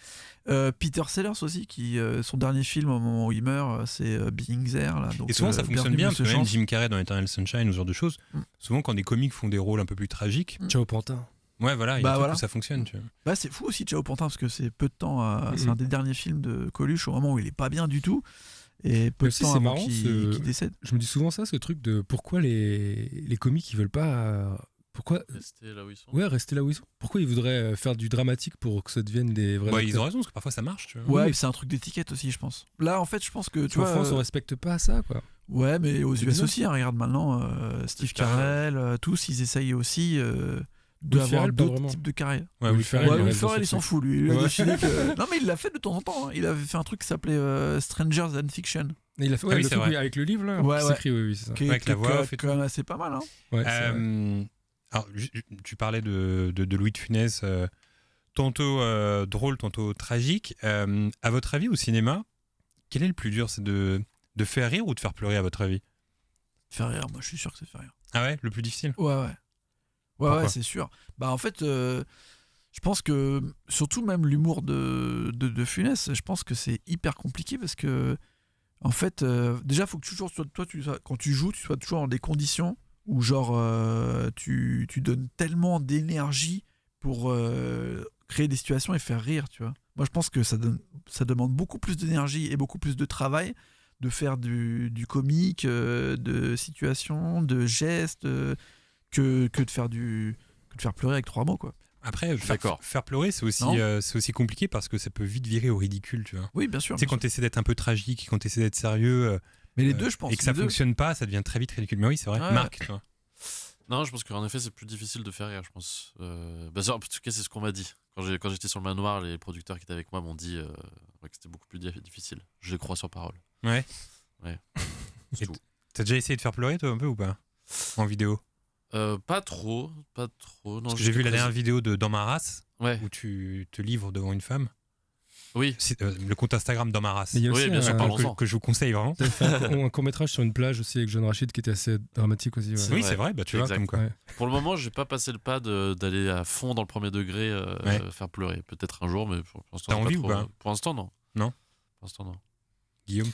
Peter Sellers aussi, qui son dernier film au moment où il meurt, c'est Being There. Là, donc, et souvent, ça fonctionne bien, parce que même Jim Carrey dans Eternal Sunshine, ou ce genre de choses, souvent quand des comiques font des rôles un peu plus tragiques. Ciao Pantin. Ouais, voilà, il y a un truc où ça fonctionne. Tu vois. C'est fou aussi, Ciao Pantin, parce que c'est peu de temps, c'est un des derniers films de Coluche au moment où il est pas bien du tout. Et peu de temps avant qu'il décède. Je me dis souvent ça, ce truc de pourquoi les comiques ils veulent pas. Pourquoi rester là où ils sont. Ouais, rester là où ils sont. Pourquoi ils voudraient faire du dramatique pour que ça devienne des vrais. Ils ont raison, parce que parfois ça marche. Tu vois. Ouais, c'est un truc d'étiquette aussi, je pense. Là, en fait, je pense que tu vois. En France, on respecte pas ça, quoi. Ouais, mais aux US aussi, hein, regarde maintenant, Steve Carell, tous, ils essayent aussi d'avoir d'autres types de carrières. Ouais, Will Ferrell, il s'en fout, lui. Il a décidé que... Non, mais il l'a fait de temps en temps. Hein. Il avait fait un truc qui s'appelait Strangers Than Fiction. Il a fait le truc avec le livre, là. Ouais. Écrit, c'est ça. Avec la voix off et tout. C'est pas mal, hein. Ouais, alors, tu parlais de Louis de Funès, tantôt drôle, tantôt tragique. À votre avis, au cinéma, quel est le plus dur? C'est de faire rire ou de faire pleurer, à votre avis? Faire rire, moi je suis sûr que c'est faire rire. Ah ouais, le plus difficile? Ouais, c'est sûr. Bah en fait, je pense que surtout même l'humour de Funès, je pense que c'est hyper compliqué parce que en fait, déjà faut que toujours quand tu joues, tu sois toujours dans des conditions où genre tu donnes tellement d'énergie pour créer des situations et faire rire, tu vois. Moi je pense que ça demande beaucoup plus d'énergie et beaucoup plus de travail de faire du comique, de situations, de gestes, que de faire pleurer avec 3 mots, quoi. Après, faire pleurer, c'est aussi compliqué parce que ça peut vite virer au ridicule, tu vois. Oui, bien sûr. Tu sais, quand tu essaies d'être un peu tragique, quand tu essaies d'être sérieux, mais les deux, je pense, et que ça fonctionne pas, ça devient très vite ridicule. Mais oui, c'est vrai. Ouais. Marc, tu vois. Non, je pense qu'en effet, c'est plus difficile de faire rire, je pense. En tout cas, c'est ce qu'on m'a dit. Quand j'étais sur le manoir, les producteurs qui étaient avec moi m'ont dit que c'était beaucoup plus difficile. Je les crois sur parole. Ouais. C'est tout. T'as déjà essayé de faire pleurer, toi, un peu ou pas? En vidéo? Pas trop. Non, parce que j'ai vu la dernière vidéo de Dans ma race, où tu te livres devant une femme. Oui. C'est, le compte Instagram Dans ma race. Il y a aussi bien sûr, que je vous conseille vraiment. Tu as fait un court-métrage sur une plage aussi avec Jeanne Rachid qui était assez dramatique aussi. Ouais. Oui, c'est vrai, tu vois, comme quoi. Ouais. Pour le moment, j'ai pas passé le pas d'aller à fond dans le premier degré, faire pleurer. Peut-être un jour, mais pour l'instant, t'as envie ou pas? Pour l'instant, non. Non. Pour l'instant, non. Guillaume?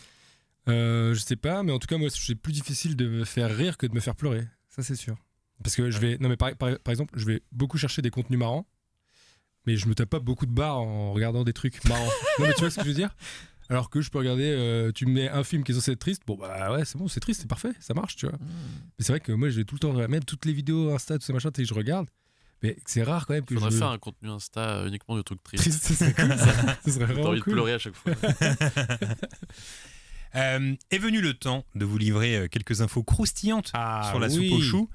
Je sais pas, mais en tout cas, moi, c'est plus difficile de me faire rire que de me faire pleurer. Ça, c'est sûr. Parce que je vais. Non, mais par exemple, je vais beaucoup chercher des contenus marrants, mais je me tape pas beaucoup de barres en regardant des trucs marrants. Non, mais tu vois ce que je veux dire? Alors que je peux regarder, tu me mets un film qui est censé être triste, bon bah ouais, c'est bon, c'est triste, c'est parfait, ça marche, tu vois. Mais c'est vrai que moi, je vais tout le temps, même toutes les vidéos Insta, tout ça machin, je regarde, mais c'est rare quand même que faudrait faire un contenu Insta uniquement de trucs tristes. Triste, c'est cool, ça. Ce serait vraiment cool. T'as envie de pleurer à chaque fois. Est venu le temps de vous livrer quelques infos croustillantes sur la soupe aux choux.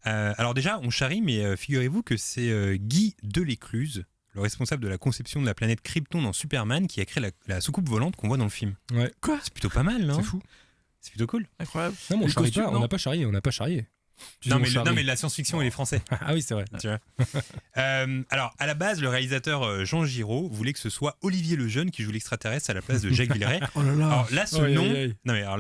Alors déjà, on charrie, mais figurez-vous que c'est Guy Delécluse, le responsable de la conception de la planète Krypton dans Superman, qui a créé la soucoupe volante qu'on voit dans le film. Ouais. Quoi? C'est plutôt pas mal, non? C'est fou. C'est plutôt cool. Incroyable. Non, mais on n'a pas charrié. Non mais la science-fiction, il est français. Ah oui, c'est vrai. Tu vois. Alors, à la base, le réalisateur Jean Giraud voulait que ce soit Olivier Lejeune qui joue l'extraterrestre à la place de Jacques Villeray. Oh là là. Alors là,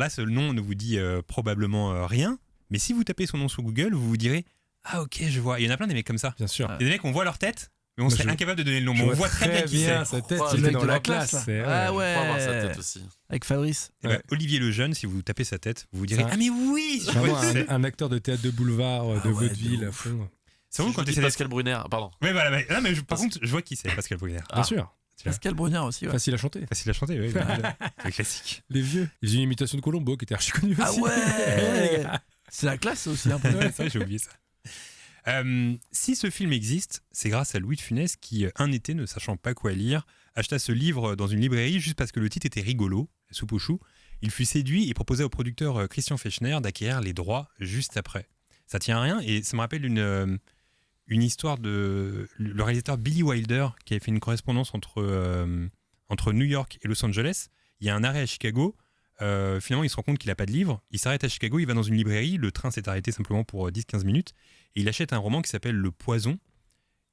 ce nom ne vous dit probablement rien. Mais si vous tapez son nom sur Google, vous vous direz ah ok, je vois. Il y en a plein des mecs comme ça. Bien sûr. Il y a des mecs, on voit leur tête, mais on serait incapable de donner le nom. Mais on voit très bien qui c'est. Sa tête, c'est il le est mec dans de la la classe. classe. Ah ouais. On va voir sa tête aussi. Avec Fabrice. Olivier Lejeune, si vous tapez sa tête, vous vous direz ah mais oui, c'est vraiment un acteur de théâtre de boulevard, de vaudeville à fond. C'est vous quand tu Pascal Brunner, pardon. Oui, voilà. Mais par contre, je vois qui c'est, Pascal Brunner. Bien sûr. Pascal Brunner aussi. Ouais. Facile à chanter, oui. C'est classique. Les vieux. Ils faisaient une imitation de Colombo qui était archi connue aussi. Ah ouais. C'est la classe aussi un peu. Ouais, ça, j'ai oublié ça. Si ce film existe, c'est grâce à Louis de Funès qui, un été, ne sachant pas quoi lire, acheta ce livre dans une librairie juste parce que le titre était rigolo, La soupe aux choux. Il fut séduit et proposa au producteur Christian Fechner d'acquérir les droits juste après. Ça tient à rien et ça me rappelle une histoire de le réalisateur Billy Wilder qui avait fait une correspondance entre New York et Los Angeles. Il y a un arrêt à Chicago. Finalement, il se rend compte qu'il n'a pas de livre. Il s'arrête à Chicago, il va dans une librairie. Le train s'est arrêté simplement pour 10-15 minutes. Et il achète un roman qui s'appelle Le Poison.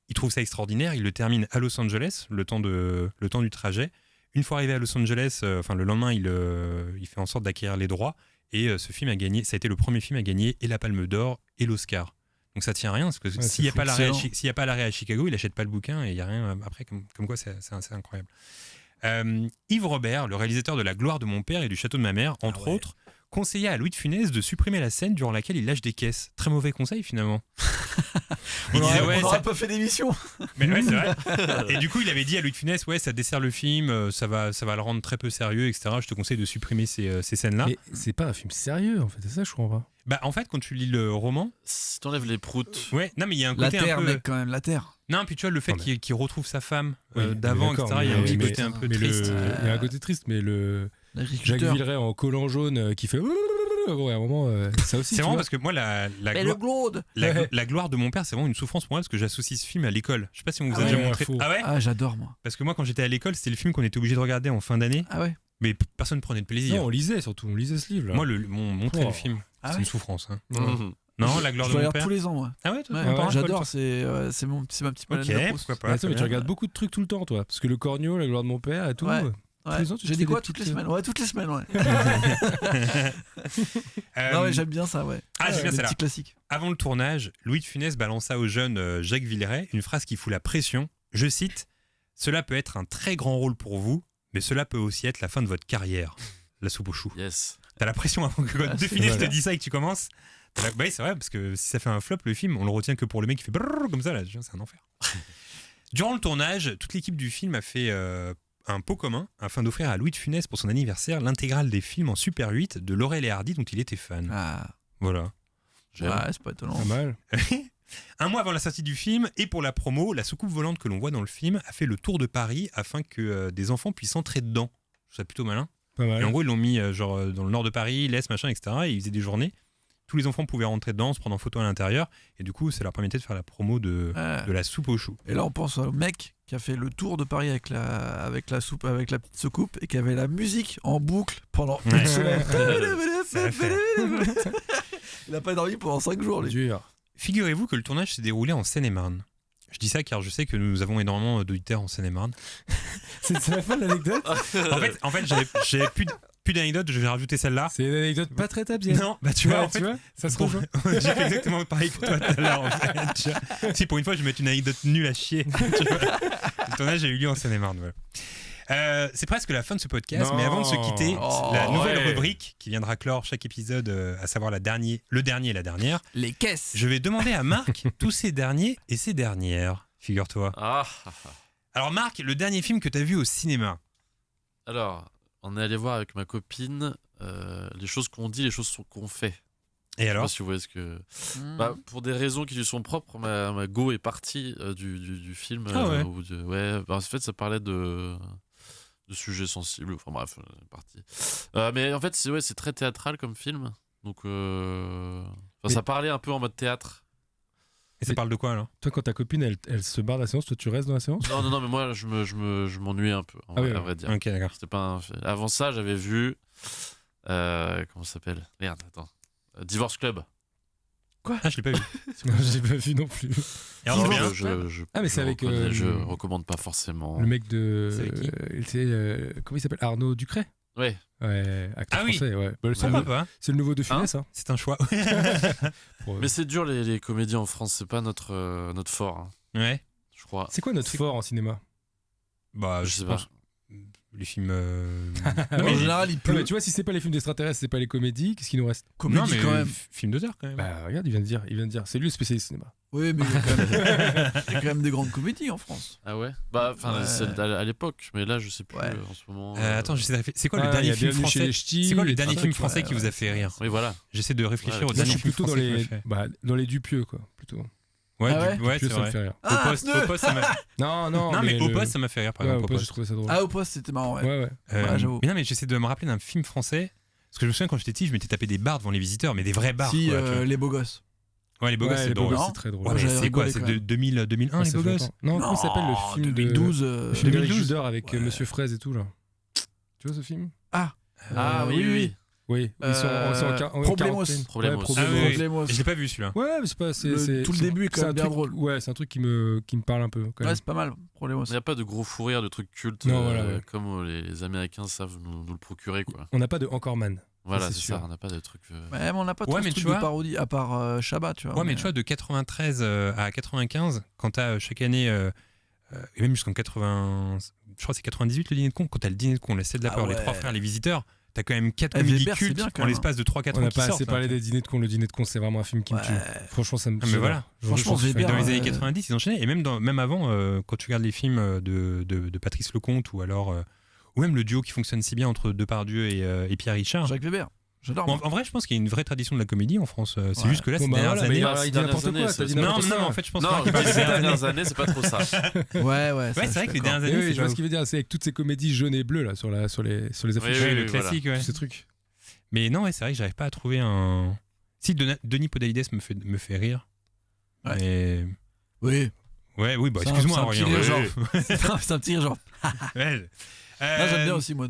Il trouve ça extraordinaire, il le termine à Los Angeles, le temps du trajet. Une fois arrivé à Los Angeles, le lendemain, il fait en sorte d'acquérir les droits. Et ce film a gagné, ça a été le premier film à gagner et la Palme d'Or et l'Oscar. Donc ça tient à rien, parce que s'il n'y a pas l'arrêt à Chicago, il n'achète pas le bouquin et il n'y a rien après. Comme quoi, c'est assez incroyable. Yves Robert, le réalisateur de La gloire de mon père et du château de ma mère, entre autres, conseilla à Louis de Funès de supprimer la scène durant laquelle il lâche des caisses. Très mauvais conseil finalement. On n'aurait pas fait d'émission. Mais ouais, c'est vrai. Et du coup, il avait dit à Louis de Funès, ça dessert le film, ça va le rendre très peu sérieux, etc. Je te conseille de supprimer ces scènes-là. Mais c'est pas un film sérieux, en fait, c'est ça, je comprends pas. Bah, en fait, quand tu lis le roman, si t'enlèves les proutes. Ouais, non, mais il y a un côté la terre, un peu. mec, quand même, la terre. Non, puis tu vois, le fait qu'il retrouve sa femme Oui, d'avant, etc. Il y a un petit côté un peu triste. Il y a un côté triste, mais Jacques Villeray en collant jaune qui fait. Ouais, à un moment, ça aussi. C'est marrant parce que moi, la gloire de mon père, c'est vraiment une souffrance pour moi parce que j'associe ce film à l'école. Je sais pas si on vous a déjà montré. Ah ouais. Ah, j'adore moi. Parce que moi, quand j'étais à l'école, c'était le film qu'on était obligé de regarder en fin d'année. Ah ouais. Mais personne ne prenait de plaisir. Non, on lisait surtout, ce livre. Là. Moi, mon montrer le film, c'est une souffrance. Hein. Non, la gloire de mon père. Je regarde tous les ans, moi. Ah ouais, j'adore. C'est ma petite malade de Proust. Pourquoi pas. Mais tu regardes beaucoup de trucs tout le temps, toi. Parce que le Cornio, la gloire de mon père et tout. Ouais. J'ai dit quoi toutes les semaines. Ouais, toutes les semaines, ouais. Non, mais j'aime bien ça, ouais. Ah, j'aime bien ça. Petit classique. Avant le tournage, Louis de Funès balança au jeune Jacques Villeray une phrase qui fout la pression. Je cite: cela peut être un très grand rôle pour vous, mais cela peut aussi être la fin de votre carrière. La soupe aux choux. Yes. T'as la pression avant que De Funès te dise ça et que tu commences. Oui, c'est vrai, parce que si ça fait un flop, le film, on le retient que pour le mec qui fait brrr comme ça, là, c'est un enfer. Durant le tournage, toute l'équipe du film a fait un pot commun afin d'offrir à Louis de Funès pour son anniversaire l'intégrale des films en Super 8 de Laurel et Hardy dont il était fan. Ah. Voilà. Ouais, c'est pas étonnant. Pas mal. Un mois avant la sortie du film et pour la promo, la soucoupe volante que l'on voit dans le film a fait le tour de Paris afin que des enfants puissent entrer dedans. Je trouve ça plutôt malin. Pas mal. Et en gros, ils l'ont mis dans le nord de Paris, l'Est, machin, etc. Et ils faisaient des journées. Tous les enfants pouvaient rentrer dedans, se prendre en photo à l'intérieur. Et du coup, ça leur permettait de faire la promo de la soupe aux choux. Et là, on pense au mec qui a fait le tour de Paris avec la petite soucoupe et qui avait la musique en boucle pendant une semaine. Il n'a pas dormi pendant 5 jours. Dur. Figurez-vous que le tournage s'est déroulé en Seine-et-Marne. Je dis ça car je sais que nous avons énormément d'auditeurs en Seine-et-Marne. C'est la fin de l'anecdote. En fait, j'avais plus d'anecdotes, je vais rajouter celle-là. C'est une anecdote pas très tapienne. Non, bah tu vois, en fait, ça se rejoint. J'ai fait exactement pareil que toi tout à l'heure. En fait, si pour une fois je vais mettre une anecdote nulle à chier. Le tournage a eu lieu en Seine-et-Marne. Voilà. C'est presque la fin de ce podcast, mais avant de se quitter, la nouvelle rubrique qui viendra clore chaque épisode, à savoir le dernier et la dernière. Les caisses. Je vais demander à Marc tous ces derniers et ces dernières, figure-toi. Alors Marc, le dernier film que tu as vu au cinéma. Alors, on est allé voir avec ma copine les choses qu'on dit, les choses qu'on fait. Et alors ? Je sais pas si vous voyez ce que... pour des raisons qui lui sont propres, ma go est partie du film. En fait, ça parlait de sujets sensibles. Enfin bref, parti. Mais en fait, c'est très théâtral comme film. Donc, ça parlait un peu en mode théâtre. Et ça parle de quoi alors ? Toi, quand ta copine elle se barre de la séance, toi tu restes dans la séance ? Non, mais moi je m'ennuyais un peu, à vrai dire. Ok, d'accord. C'était pas Avant ça, j'avais vu. Comment ça s'appelle ? Merde, attends. Divorce Club. Quoi ? Ah, je l'ai pas vu. Je l'ai pas vu non plus. Et alors, bien. Mais c'est avec. Je recommande pas forcément. Le mec de. C'est avec qui ? Comment il s'appelle ? Arnaud Ducret ? Ouais. Acteur français, ouais. C'est le nouveau de Funès, hein. C'est un choix. Mais c'est dur les comédies en France, c'est pas notre fort. Hein. Ouais. Je crois. C'est quoi notre fort en cinéma ? Bah, je sais pas. Les films. En général, il pleut. Mais tu vois, si c'est pas les films d'extraterrestres, c'est pas les comédies, qu'est-ce qu'il nous reste ? Non, mais quand même. Film d'auteur quand même. Bah, regarde, il vient de dire. C'est lui le spécialiste cinéma. Oui, mais il y a quand même des grandes comédies en France. Ah ouais ? Bah, c'est à l'époque, mais là, je sais plus en ce moment. Attends, c'est quoi le dernier film français ? C'est quoi le dernier film français qui vous a fait rire ? Oui, voilà. J'essaie de réfléchir au dernier film français qui m'a fait. Dans les Dupieux, quoi, plutôt. Ouais, Dupieux, c'est ça me vrai. fait rire. Au poste, ça m'a. Non, mais au poste, ça m'a fait rire, par exemple. Au poste, j'ai trouvé ça drôle. Ah, au poste, c'était marrant, ouais. J'avoue. Mais non, mais j'essaie de me rappeler d'un film français. Parce que je me souviens quand j'étais petit, je m'étais tapé des barres devant les visiteurs, mais des vrais barres. Si, Les Beaux Gosses. Ouais, les Beaux Gosses, c'est drôle. C'est très drôle. Ouais, mais c'est quoi ? C'est de 2001, les Beaux Gosses ? Non, comment s'appelle le film 2012. Le film d'Eric Judor avec Monsieur Fraise et tout, là. Tu vois ce film ? Ah oui. Oui, ils sont en Problemos. quarantaine. Problemos. Ouais, Ah oui, oui. Problemos. Je l'ai pas vu celui-là. Ouais, mais c'est pas. Tout le début est quand c'est même un bien truc- drôle. Ouais, c'est un truc qui me parle un peu. Quand Ouais, même. c'est pas mal. Problemos. Il n'y a pas de gros fou rire, de trucs cultes Non, voilà, ouais. comme les Américains savent nous le procurer, quoi. On n'a pas de Encore Man. Voilà, c'est c'est sûr. ça, on n'a pas de trucs. Ouais, mais on n'a pas trop Ouais, ce mais truc tu vois- de parodie, à part Shabbat, tu vois. Ouais, mais tu vois, de 93 à 95, quand t'as chaque année, et même jusqu'en 80, je crois que c'est 98 le dîner de con, quand t'as le dîner de con, la scène de la Ah peur, ouais. les trois frères, les visiteurs, t'as quand même 4 Eh, comédies Weber, c'est cultes bien, quand en même. l'espace de 3-4 On ans n'a qui pas assez sortent. parlé des dîners de con. Le dîner de con, c'est vraiment un film qui me Ouais. tue. Franchement, ça me. Ah, mais voilà. Franchement, je suis Weber, Dans les Ouais. années 90, ils enchaînaient. Et même avant, quand tu regardes les films de Patrice Lecomte ou alors. Ou même le duo qui fonctionne si bien entre Depardieu et Pierre Richard. Jacques Weber. J'adore. Bon, en vrai, je pense qu'il y a une vraie tradition de la comédie en France. C'est Ouais. juste que là, Bon, ces bah dernières voilà, mais années. Ah, il ces dit n'importe dernières quoi. années, T'as dit c'est- Non, n'importe non, quoi. en fait, je pense Non, pas qu'il je parle dis des ces dernières dernières années. années, c'est pas trop ça. Ouais, ouais. Ouais, c'est vrai que les dernières Eh années, oui, c'est je vois genre- ce qu'il veut dire. C'est avec toutes ces comédies jaunes et bleues là sur les affiches. Ouais, le oui, classique, ouais. Tous ces trucs. Mais non, ouais, c'est vrai que j'arrive pas à trouver un. Si Denis Podalides me fait rire. Ouais. Mais. Oui. Ouais, oui, bah C'est un- excuse-moi, c'est un Aurélien. petit rire, Ouais. C'est un petit rire, genre. Ouais. Là, j'aime bien aussi, moi.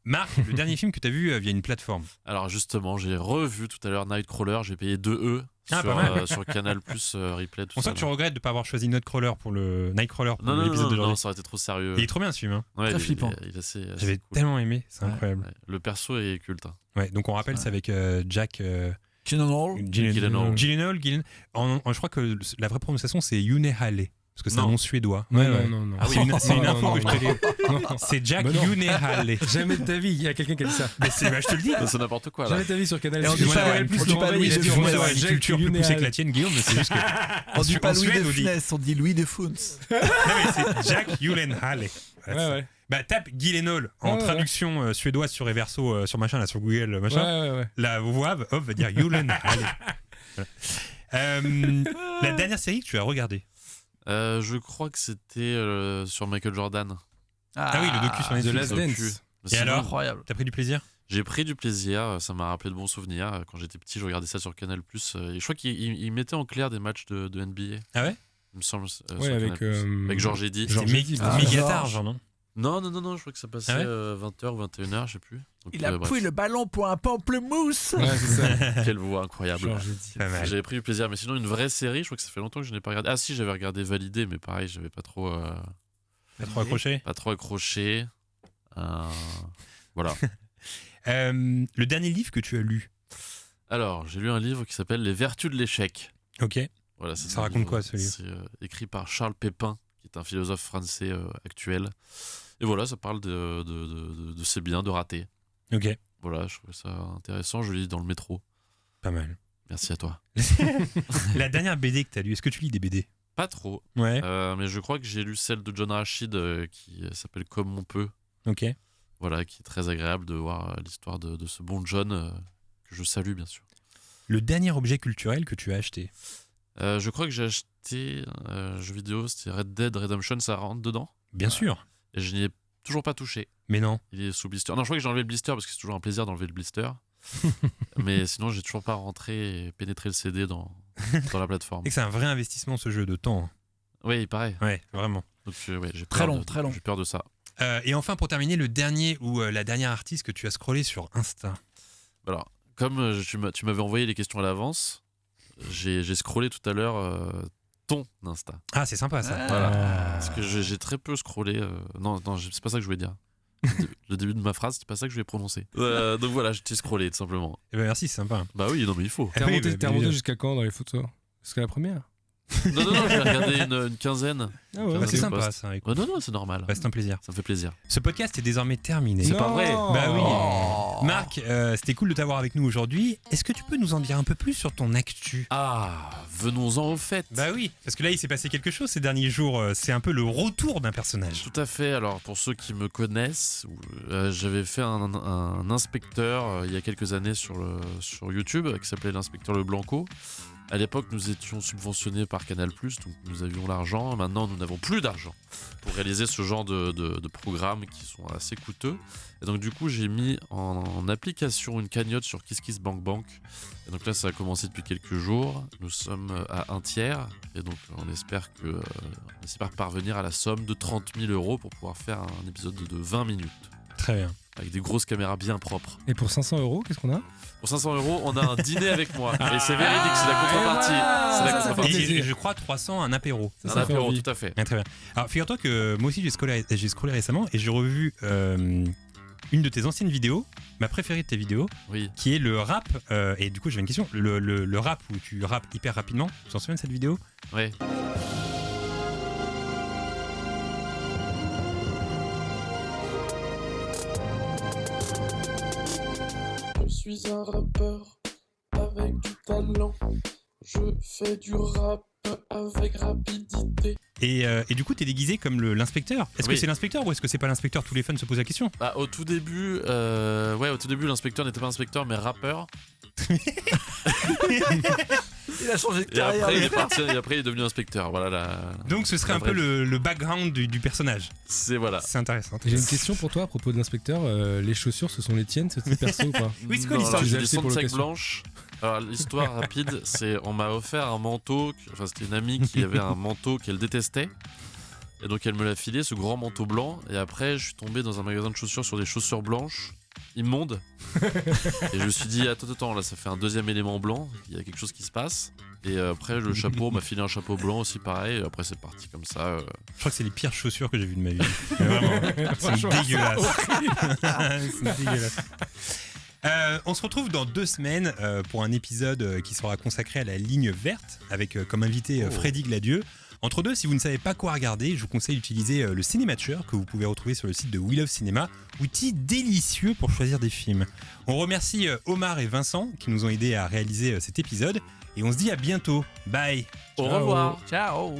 Marc, le dernier film que t'as vu via une plateforme. Alors justement, j'ai revu tout à l'heure Nightcrawler, j'ai payé 2 E Ah, pas mal. sur Canal Plus Replay. Tout On ça, sent que tu là. regrettes de pas avoir choisi Nightcrawler pour Non, non, l'épisode non, d'aujourd'hui. ça aurait été trop sérieux. Il est trop bien ce film. Hein. Ouais, Très il est- flippant. il est assez J'avais cool. tellement aimé, c'est Ouais. incroyable. Ouais, le perso est culte. Hein. Ouais, donc on rappelle, Ouais. c'est avec Jack Gyllenhaal. Gyllenhaal. Je crois que la vraie prononciation c'est Yunehale. Parce que c'est un Non. nom suédois. Non, Ouais, non, ouais. non, non. Ah oui, c'est une Non, info non, que je non, te dis. non. C'est Jack Mais non. Yunehale. Jamais de ta vie, il y a quelqu'un qui a dit ça. Mais je te le dis. C'est n'importe quoi là. Jamais de ta vie sur Canal. Et on dit Excuse-moi pas- d'avoir une on dit culture- pas Louis il a de dit, Funès. on doit avoir une Jack culture plus poussée Yunehale. que la tienne, Guillaume, mais c'est juste que. On dit pas en Louis Suède, de on dit- Funès, on dit Louis de Funs. Non, mais c'est Jack Yunehale. Ouais, ouais. Bah, tape Gyllenhaal en Ouais, ouais. traduction suédoise sur Reverso, sur machin, là, sur Google, machin. Ouais, ouais, ouais. La voix off va dire Yunehale. Voilà. La dernière série que tu as regardée. Je crois que c'était sur Michael Jordan. Ah oui, le docu sur The Netflix. Last Docu. Dance. Mais Et sinon, alors Incroyable. T'as pris du plaisir? J'ai pris du plaisir, ça m'a rappelé de bons souvenirs. Quand j'étais petit, je regardais ça sur Canal+. Et je crois qu'il mettait en clair des matchs de NBA. Ah ouais? Il me semble. sur Ouais, avec, Canal+. Avec Georges Eddy. Georges C'est Eddy, Mick Georges. Attard, genre, non? Non, je crois que ça passait Ah ouais 20h ou 21h, je sais plus. Donc, Il a bref. pris le ballon pour un pamplemousse. Ouais, c'est ça. Quelle voix incroyable. Georges Eddy. Pas mal. J'avais pris du plaisir, mais sinon une vraie série, je crois que ça fait longtemps que je n'ai pas regardé. Ah si, j'avais regardé Validé, mais pareil, j'avais pas trop Pas trop accroché. Voilà. Le dernier livre que tu as lu. Alors, j'ai lu un livre qui s'appelle Les Vertus de l'échec. Ok. Voilà, c'est Ça un raconte quoi, ce livre C'est écrit par Charles Pépin, qui est un philosophe français actuel. Et voilà, ça parle de ses biens, de ratés. Ok. Voilà, je trouvais ça intéressant. Je lis dans le métro. Pas mal. Merci à toi. La dernière BD que tu as lue, est-ce que tu lis des BD? Pas trop, Ouais. mais je crois que j'ai lu celle de John Rashid qui s'appelle Comme on peut. Ok. Voilà, qui est très agréable de voir l'histoire de ce bon John, que je salue bien sûr. Le dernier objet culturel que tu as acheté. Je crois que j'ai acheté un jeu vidéo, c'était Red Dead Redemption, ça rentre dedans. Bien sûr. Et je n'y ai toujours pas touché. Mais non. Il est sous blister. Non, je crois que j'ai enlevé le blister parce que c'est toujours un plaisir d'enlever le blister. Mais sinon, j'ai toujours pas rentré et pénétré le CD dans la plateforme. Et que c'est un vrai investissement ce jeu de temps. Oui, il paraît. Ouais, vraiment. Donc, ouais, j'ai Très peur long, de- très long. J'ai peur de ça. Et enfin, pour terminer, le dernier ou la dernière artiste que tu as scrollé sur Insta. Alors, comme tu m'avais envoyé les questions à l'avance, j'ai scrollé tout à l'heure ton Insta. Ah, c'est sympa ça. Voilà. Parce que j'ai très peu scrollé. Non, c'est pas ça que je voulais dire. Le début de ma phrase, c'était pas ça que je voulais prononcer. Donc voilà, j'ai scrollé tout simplement. Eh ben merci, c'est sympa. Bah oui, non mais il faut. T'es Ah oui, remonté, bah, t'es remonté jusqu'à quand dans les photos? Jusqu'à la première? Non, j'ai regardé une quinzaine. Ah ouais, Bah, c'est des sympa posts. ça. écoute. Non, c'est normal. Bah, c'est un plaisir. Ça me fait plaisir. Ce podcast est désormais terminé. C'est pas vrai. Bah oui. Oh. Marc, c'était cool de t'avoir avec nous aujourd'hui. Est-ce que tu peux nous en dire un peu plus sur ton actu? Ah, venons-en au fait. Bah oui, parce que là il s'est passé quelque chose ces derniers jours. C'est un peu le retour d'un personnage. Tout à fait. Alors, pour ceux qui me connaissent, j'avais fait un inspecteur il y a quelques années sur YouTube qui s'appelait l'inspecteur Le Blanco. À l'époque, nous étions subventionnés par Canal+, donc nous avions l'argent. Maintenant, nous n'avons plus d'argent pour réaliser ce genre de programmes qui sont assez coûteux. Et donc, du coup, j'ai mis en application une cagnotte sur KissKissBankBank. Et donc là, ça a commencé depuis quelques jours. Nous sommes à un tiers. Et donc, on espère parvenir à la somme de 30 000 € pour pouvoir faire un épisode de 20 minutes. Très bien. avec des grosses caméras bien propres. Et pour 500 €, qu'est-ce qu'on a ? Pour 500 €, on a un dîner avec moi. Et c'est véridique, c'est la contrepartie. voilà, C'est la ça fait contrepartie. plaisir. Et je crois 300 un apéro. Un Ça fait apéro, envie. tout à fait. Ah, très bien. Alors figure-toi que moi aussi j'ai scrollé récemment et j'ai revu une de tes anciennes vidéos, ma préférée de tes vidéos, Oui. qui est le rap. Et du coup j'avais une question. Le rap où tu rappes hyper rapidement, tu t'en souviens de cette vidéo ? Ouais. Je suis un rappeur avec du talent. Je fais du rap avec rapidité. Et du coup t'es déguisé comme l'inspecteur. Est-ce que Oui. c'est l'inspecteur ou est-ce que c'est pas l'inspecteur ? Tous les fans se posent la question. Bah, au tout début, l'inspecteur n'était pas inspecteur, mais rappeur. Il a changé de Et carrière. après, il est parti, et après, il est devenu inspecteur. Voilà, Donc ce serait la un peu vraie- le background du personnage. c'est voilà. C'est intéressant. J'ai une question pour toi à propos de l'inspecteur. Les chaussures, ce sont les tiennes, c'est tes perso ou pas ? Oui, c'est quoi Non, l'histoire ? alors, Tu les j'ai as des achetées pour Santac l'occasion. blanches. Alors, l'histoire rapide, c'est on m'a offert un manteau. Enfin, c'était une amie qui avait un manteau qu'elle détestait. Et donc, elle me l'a filé, ce grand manteau blanc. Et après, je suis tombé dans un magasin de chaussures sur des chaussures blanches, immondes. Et je me suis dit, attends, là, ça fait un deuxième élément blanc. Il y a quelque chose qui se passe. Et après, le chapeau, on m'a filé un chapeau blanc aussi, pareil. Et après, c'est parti comme ça. Je crois que c'est les pires chaussures que j'ai vues de ma vie. Mais vraiment, c'est dégueulasse. C'est dégueulasse. On se retrouve dans 2 semaines pour un épisode qui sera consacré à la ligne verte avec comme invité Freddy Gladieux. Entre deux, si vous ne savez pas quoi regarder, je vous conseille d'utiliser le Cinématcher que vous pouvez retrouver sur le site de We Love Cinéma, outil délicieux pour choisir des films. On remercie Omar et Vincent qui nous ont aidés à réaliser cet épisode et on se dit à bientôt. Bye. Au revoir. Ciao.